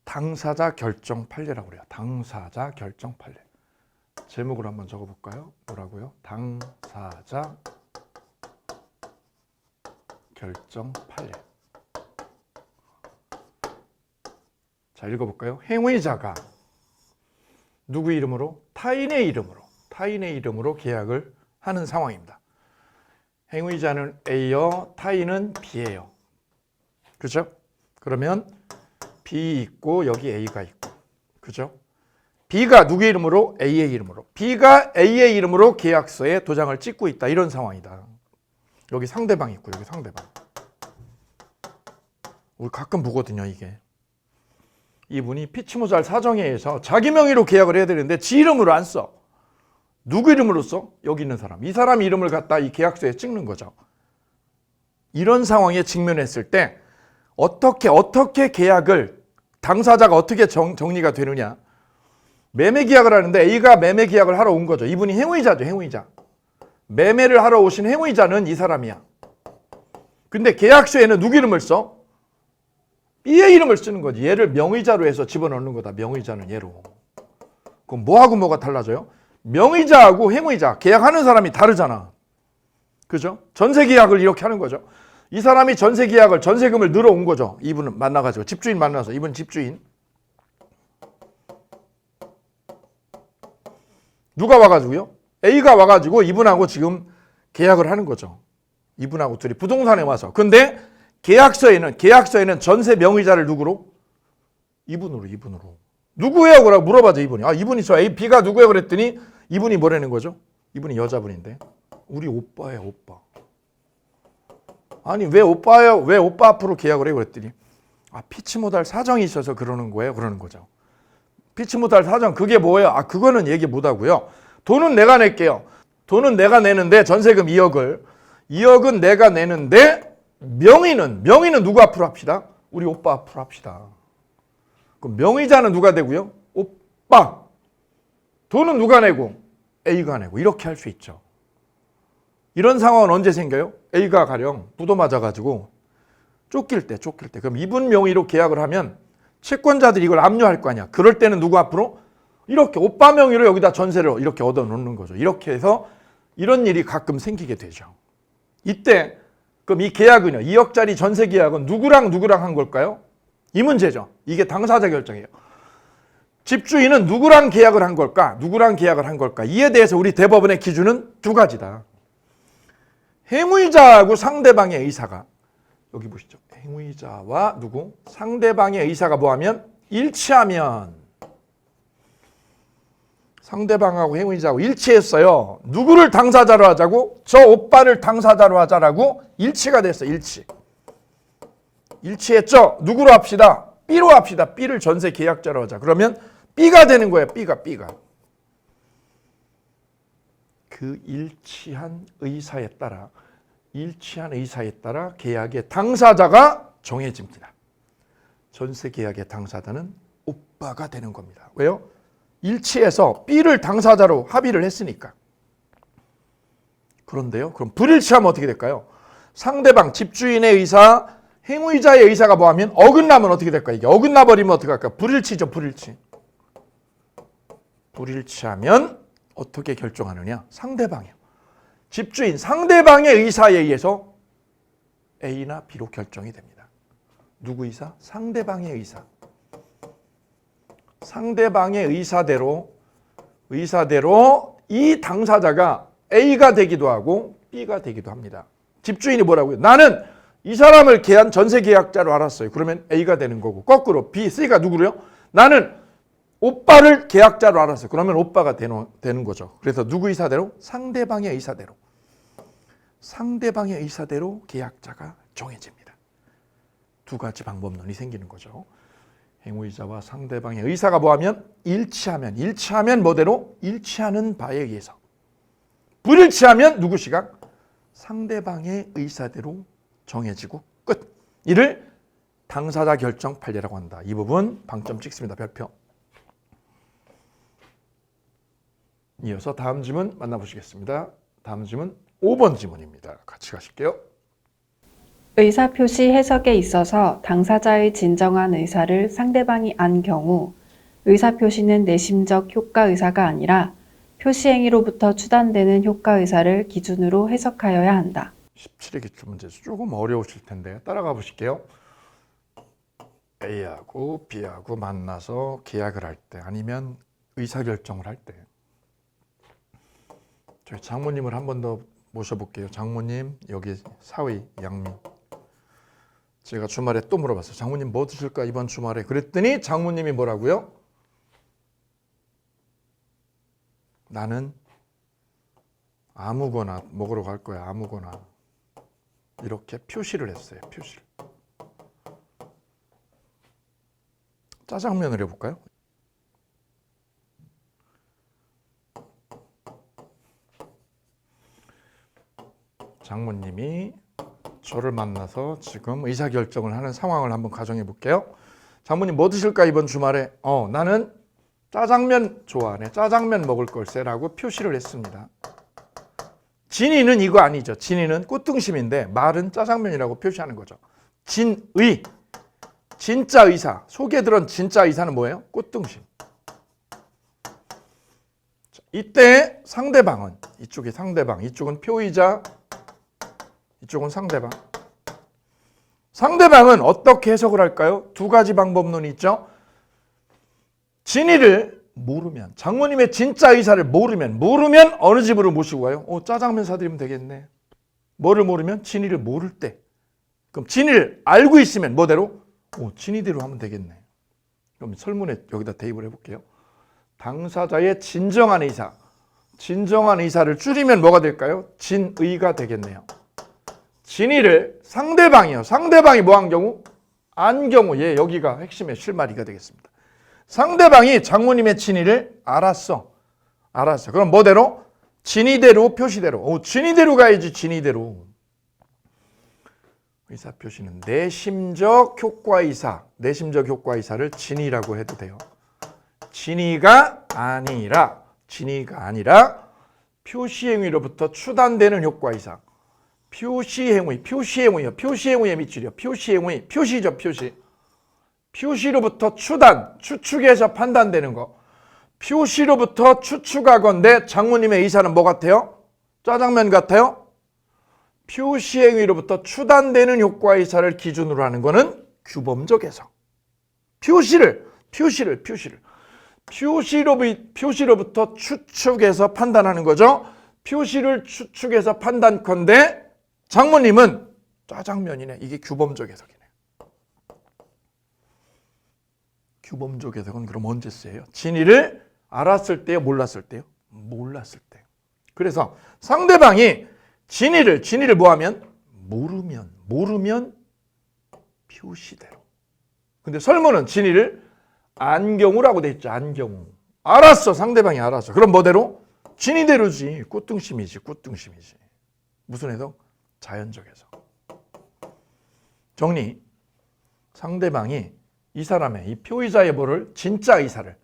Speaker 1: 당사자 결정 판례라고 그래요. 당사자 결정 판례. 제목으로 한번 적어볼까요? 뭐라고요? 당사자 결정 판례. 자, 읽어볼까요? 행위자가 누구 이름으로? 타인의 이름으로 계약을 하는 상황입니다. 행위자는 A여, 타인은 B예요. 그죠? 그러면 B 있고 여기 A가 있고, 그죠? B가 누구 이름으로? A의 이름으로. B가 A의 이름으로 계약서에 도장을 찍고 있다. 이런 상황이다. 여기 상대방이 있고 여기 상대방. 우리 가끔 보거든요, 이게. 이분이 피치 모잘 사정에 의해서 자기 명의로 계약을 해야 되는데 지 이름으로 안 써. 누구 이름으로 써? 여기 있는 사람. 이 사람 이름을 갖다 이 계약서에 찍는 거죠. 이런 상황에 직면했을 때 어떻게 계약을 당사자가 어떻게 정리가 되느냐. 매매 계약을 하는데 A가 매매 계약을 하러 온 거죠. 이분이 행위자죠, 행위자. 매매를 하러 오신 행위자는 이 사람이야. 근데 계약서에는 누구 이름을 써? B의 이름을 쓰는 거지. 얘를 명의자로 해서 집어넣는 거다. 명의자는 얘로. 그럼 뭐하고 뭐가 달라져요? 명의자하고 행위자, 계약하는 사람이 다르잖아. 그죠? 전세 계약을 이렇게 하는 거죠. 이 사람이 전세 계약을, 전세금을 늘어온 거죠. 이분은 만나가지고, 집주인 만나서, 이분 집주인. 누가 와가지고요? A가 와가지고 이분하고 지금 계약을 하는 거죠. 이분하고 둘이 부동산에 와서. 근데 계약서에는 전세 명의자를 누구로? 이분으로. 누구예요? 라고 물어봐죠, 이분이. 아, 이분이 저 A, B가 누구예요? 그랬더니 이분이 뭐라는 거죠? 이분이 여자분인데. 우리 오빠예요, 오빠. 아니, 왜 오빠예요? 왜 오빠 앞으로 계약을 해요? 그랬더니 아, 피치 못할 사정이 있어서 그러는 거예요. 그러는 거죠. 피치 못할 사정, 그게 뭐예요? 아, 그거는 얘기 못 하고요. 돈은 내가 낼게요. 돈은 내가 내는데 전세금 2억은 내가 내는데 명의는 누구 앞으로 합시다? 우리 오빠 앞으로 합시다. 그럼 명의자는 누가 되고요? 오빠. 돈은 누가 내고? A가 내고. 이렇게 할 수 있죠. 이런 상황은 언제 생겨요? A가 가령 부도 맞아가지고 쫓길 때. 그럼 이분 명의로 계약을 하면 채권자들이 이걸 압류할 거 아니야. 그럴 때는 누구 앞으로? 이렇게 오빠 명의로 여기다 전세를 이렇게 얻어 놓는 거죠. 이렇게 해서 이런 일이 가끔 생기게 되죠. 이때 그럼 이 계약은요. 2억짜리 전세 계약은 누구랑 한 걸까요? 이 문제죠. 이게 당사자 결정이에요. 집주인은 누구랑 계약을 한 걸까? 이에 대해서 우리 대법원의 기준은 두 가지다. 행위자하고 상대방의 의사가, 여기 보시죠. 행위자와 누구? 상대방의 의사가 뭐하면? 일치하면. 상대방하고 행위자하고 일치했어요. 누구를 당사자로 하자고? 저 오빠를 당사자로 하자라고 일치가 됐어. 일치했죠? 누구로 합시다? B로 합시다. B를 전세 계약자로 하자. 그러면 B가 되는 거예요. B가. 그 일치한 의사에 따라 계약의 당사자가 정해집니다. 전세 계약의 당사자는 오빠가 되는 겁니다. 왜요? 일치해서 B를 당사자로 합의를 했으니까. 그런데요. 그럼 불일치하면 어떻게 될까요? 상대방 집주인의 의사, 행위자의 의사가 뭐하면 어긋나면 어떻게 될까요? 이게 어긋나 버리면 어떻게 할까요? 불일치죠. 불일치하면 어떻게 결정하느냐? 상대방이요. 집주인 상대방의 의사에 의해서 A나 B로 결정이 됩니다. 누구 의사? 상대방의 의사. 상대방의 의사대로 이 당사자가 A가 되기도 하고 B가 되기도 합니다. 집주인이 뭐라고요? 나는 이 사람을 전세 계약자로 알았어요. 그러면 A가 되는 거고 거꾸로 B, C가 누구로요? 나는 오빠를 계약자로 알았어요. 그러면 오빠가 되는 거죠. 그래서 누구 의사대로? 상대방의 의사대로. 상대방의 의사대로 계약자가 정해집니다. 두 가지 방법론이 생기는 거죠. 행위자와 상대방의 의사가 뭐하면? 일치하면 뭐대로? 일치하는 바에 의해서. 불일치하면 누구 시각? 상대방의 의사대로 정해지고 끝. 이를 당사자 결정 판례라고 한다. 이 부분 방점 찍습니다. 별표. 이어서 다음 지문 만나보시겠습니다. 다음 지문 5번 지문입니다. 같이 가실게요.
Speaker 2: 의사표시 해석에 있어서 당사자의 진정한 의사를 상대방이 안 경우 의사표시는 내심적 효과의사가 아니라 표시행위로부터 추단되는 효과의사를 기준으로 해석하여야 한다.
Speaker 1: 17의 기출문제 조금 어려우실 텐데 따라가 보실게요. A하고 B하고 만나서 계약을 할 때 아니면 의사결정을 할 때 저희 장모님을 한 번 더 모셔볼게요. 장모님 여기 사위 양미. 제가 주말에 또 물어봤어요. 장모님 뭐 드실까 이번 주말에? 그랬더니 장모님이 뭐라고요? 나는 아무거나 먹으러 갈 거야. 아무거나. 이렇게 표시를 했어요. 표시를. 짜장면을 해볼까요? 장모님이 저를 만나서 지금 의사결정을 하는 상황을 한번 가정해 볼게요. 장모님 뭐 드실까 이번 주말에? 나는 짜장면 좋아하네. 짜장면 먹을 걸세라고 표시를 했습니다. 진의는 이거 아니죠. 진의는 꽃등심인데 말은 짜장면이라고 표시하는 거죠. 진의, 진짜 의사. 속에 들은 진짜 의사는 뭐예요? 꽃등심. 이때 상대방은 이쪽이 상대방, 이쪽은 표의자, 이쪽은 상대방. 상대방은 어떻게 해석을 할까요? 두 가지 방법론이 있죠. 진의를 모르면, 장모님의 진짜 의사를 모르면 어느 집으로 모시고 가요? 짜장면 사드리면 되겠네. 뭐를 모르면? 진의를 모를 때. 그럼 진의를 알고 있으면 뭐대로? 진의대로 하면 되겠네. 그럼 설문에 여기다 대입을 해볼게요. 당사자의 진정한 의사를 줄이면 뭐가 될까요? 진의가 되겠네요. 진의를 상대방이 뭐한 경우? 안 경우. 여기가 핵심의 실마리가 되겠습니다. 상대방이 장모님의 진의를 알았어. 그럼 뭐대로? 진의대로, 표시대로. 진의대로 가야지, 진의대로. 의사표시는 내심적 효과의사를 진의라고 해도 돼요. 진의가 아니라 표시행위로부터 추단되는 효과의사. 표시행위의 밑줄이요. 표시죠, 표시. 표시로부터 추측해서 판단되는 거. 표시로부터 추측하건대 장모님의 의사는 뭐 같아요? 짜장면 같아요? 표시행위로부터 추단되는 효과의사를 기준으로 하는 거는 규범적 해석. 표시를 표시로부터 추측해서 판단하는 거죠. 표시를 추측해서 판단컨대 장모님은 짜장면이네. 이게 규범적 해석이네. 규범적 해석은 그럼 언제 쓰여요? 진의를 알았을 때요, 몰랐을 때요? 몰랐을 때. 그래서 상대방이 진의를 뭐하면? 모르면 표시대로. 근데 설문은 진의를 안 경우라고 돼 있죠. 안 경우. 알았어. 상대방이 알았어. 그럼 뭐대로? 진의대로지. 꽃등심이지. 무슨 해석? 자연적 해석. 정리. 상대방이 이 사람의 이 표의자의 뭐를? 진짜 의사를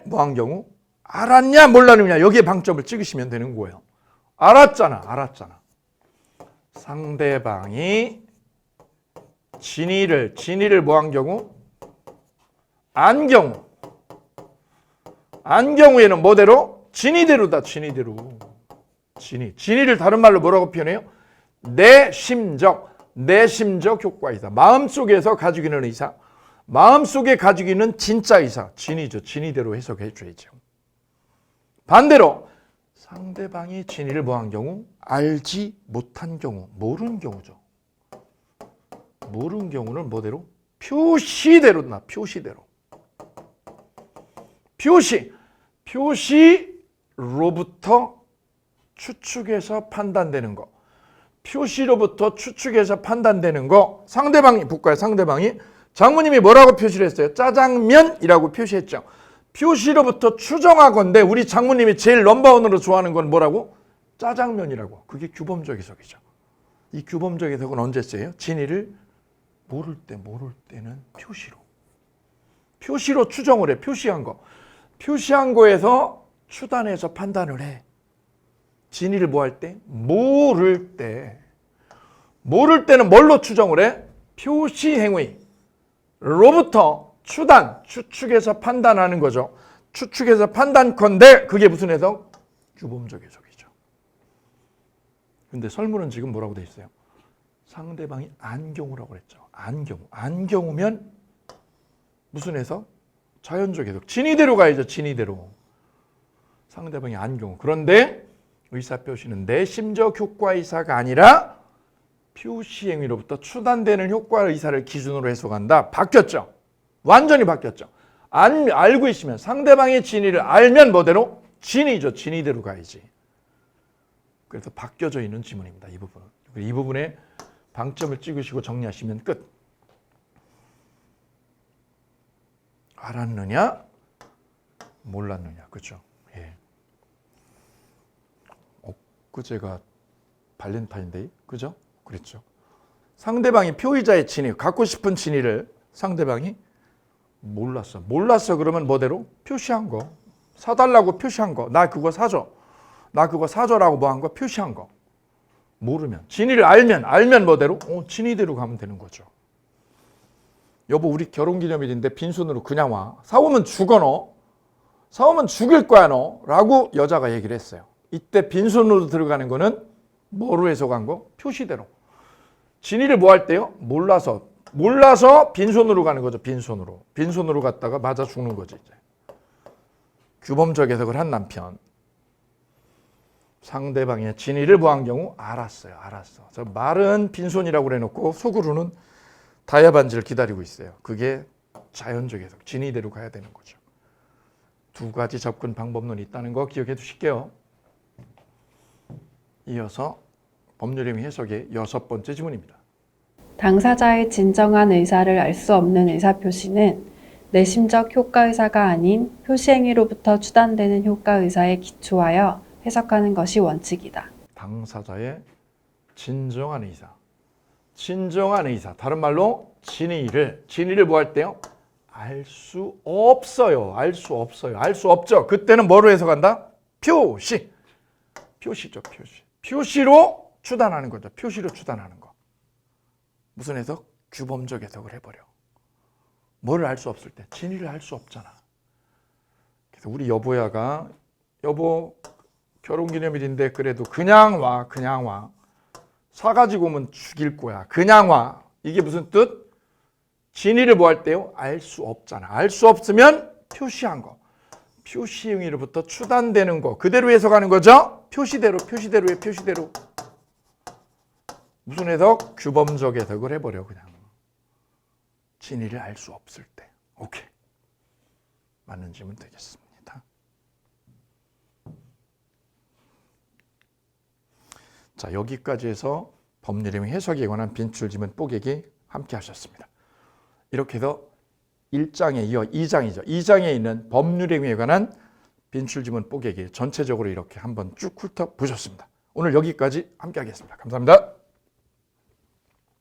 Speaker 1: 뭐한 경우? 알았냐 몰랐느냐 여기에 방점을 찍으시면 되는 거예요. 알았잖아. 상대방이 진의를 뭐한 경우? 안 경우에는 뭐대로? 진의대로다. 진의를 다른 말로 뭐라고 표현해요? 내심적 효과이사. 마음속에서 가지고 있는 의사. 마음속에 가지고 있는 진짜 의사. 진의죠. 진의대로 해석해 줘야죠. 반대로 상대방이 진의를 뭐한 경우? 알지 못한 경우. 모르는 경우죠. 모르는 경우는 뭐대로? 표시대로다. 표시로부터 추측해서 판단되는 거. 표시로부터 추측해서 판단되는 거. 상대방이 볼까요? 상대방이 장모님이 뭐라고 표시를 했어요? 짜장면이라고 표시했죠. 표시로부터 추정하건대 우리 장모님이 제일 넘버원으로 좋아하는 건 뭐라고? 짜장면이라고. 그게 규범적 해석이죠. 이 규범적 해석은 언제 써요? 진위를 모를 때는 표시로 추정을 해. 표시한 거에서 추단해서 판단을 해. 진위를 뭐 할 때? 모를 때는 뭘로 추정을 해? 표시 행위로부터 추측해서 판단하는 거죠. 추측해서 판단컨대 그게 무슨 해석? 규범적 해석이죠. 근데 설문은 지금 뭐라고 돼 있어요? 상대방이 안경우라고 그랬죠. 안경우면 무슨 해석? 자연적 해석. 진위대로 가야죠. 진위대로. 상대방이 안경우. 그런데 의사표시는 내심적 효과의사가 아니라 표시행위로부터 추단되는 효과의사를 기준으로 해석한다. 바뀌었죠. 완전히 바뀌었죠. 알고 있으면 상대방의 진위를 알면 뭐대로? 진위죠. 진위대로 가야지. 그래서 바뀌어져 있는 지문입니다. 이 부분은. 이 부분에 방점을 찍으시고 정리하시면 끝. 알았느냐? 몰랐느냐? 그렇죠? 예. 엊그제가 발렌타인데이? 그죠? 그랬죠. 상대방이 표의자의 진위, 갖고 싶은 진위를 상대방이 몰랐어. 그러면 뭐대로? 표시한 거. 사달라고 표시한 거. 나 그거 사줘라고 뭐 한 거? 표시한 거. 모르면. 진위를 알면 뭐대로? 진위대로 가면 되는 거죠. 여보, 우리 결혼기념일인데 빈손으로 그냥 와. 사오면 죽어 너. 사오면 죽일 거야 너. 라고 여자가 얘기를 했어요. 이때 빈손으로 들어가는 거는 뭐로 해석한 거? 표시대로. 진위를 뭐 할 때요? 몰라서 빈손으로 가는 거죠. 빈손으로 갔다가 맞아 죽는 거지. 이제. 규범적 해석을 한 남편. 상대방의 진위를 보한 경우 알았어. 저 말은 빈손이라고 해놓고 속으로는 다이아 반지를 기다리고 있어요. 그게 자연적 해석, 진위대로 가야 되는 거죠. 두 가지 접근 방법론이 있다는 거 기억해 두실게요. 이어서 법률행위 해석의 6번째 지문입니다.
Speaker 2: 당사자의 진정한 의사를 알 수 없는 의사표시는 내심적 효과의사가 아닌 표시행위로부터 추단되는 효과의사에 기초하여 해석하는 것이 원칙이다.
Speaker 1: 당사자의 진정한 의사. 다른 말로 진위를 뭐 할 때요? 알 수 없어요. 알 수 없죠. 그때는 뭐로 해석한다? 표시죠. 표시로 추단하는 거죠. 표시로 추단하는 거. 무슨 해석? 규범적 해석을 해버려. 뭐를 알 수 없을 때? 진위를 알 수 없잖아. 그래서 우리 여보야가 여보 결혼기념일인데 그래도 그냥 와. 사가지고 오면 죽일 거야. 그냥 와. 이게 무슨 뜻? 진위를 뭐 할 때요? 알 수 없잖아. 알 수 없으면 표시한 거. 표시 행위로부터 추단되는 거. 그대로 해석하는 거죠? 표시대로. 무슨 해석? 규범적 해석을 해버려 그냥. 진위를 알 수 없을 때. 오케이. 맞는 질문 되겠습니다. 자, 여기까지 해서 법률행위 해석에 관한 빈출지문 뽀개기 함께 하셨습니다. 이렇게 해서 1장에 이어 2장이죠. 2장에 있는 법률행위에 관한 빈출지문 뽀개기 전체적으로 이렇게 한번 쭉 훑어보셨습니다. 오늘 여기까지 함께 하겠습니다. 감사합니다.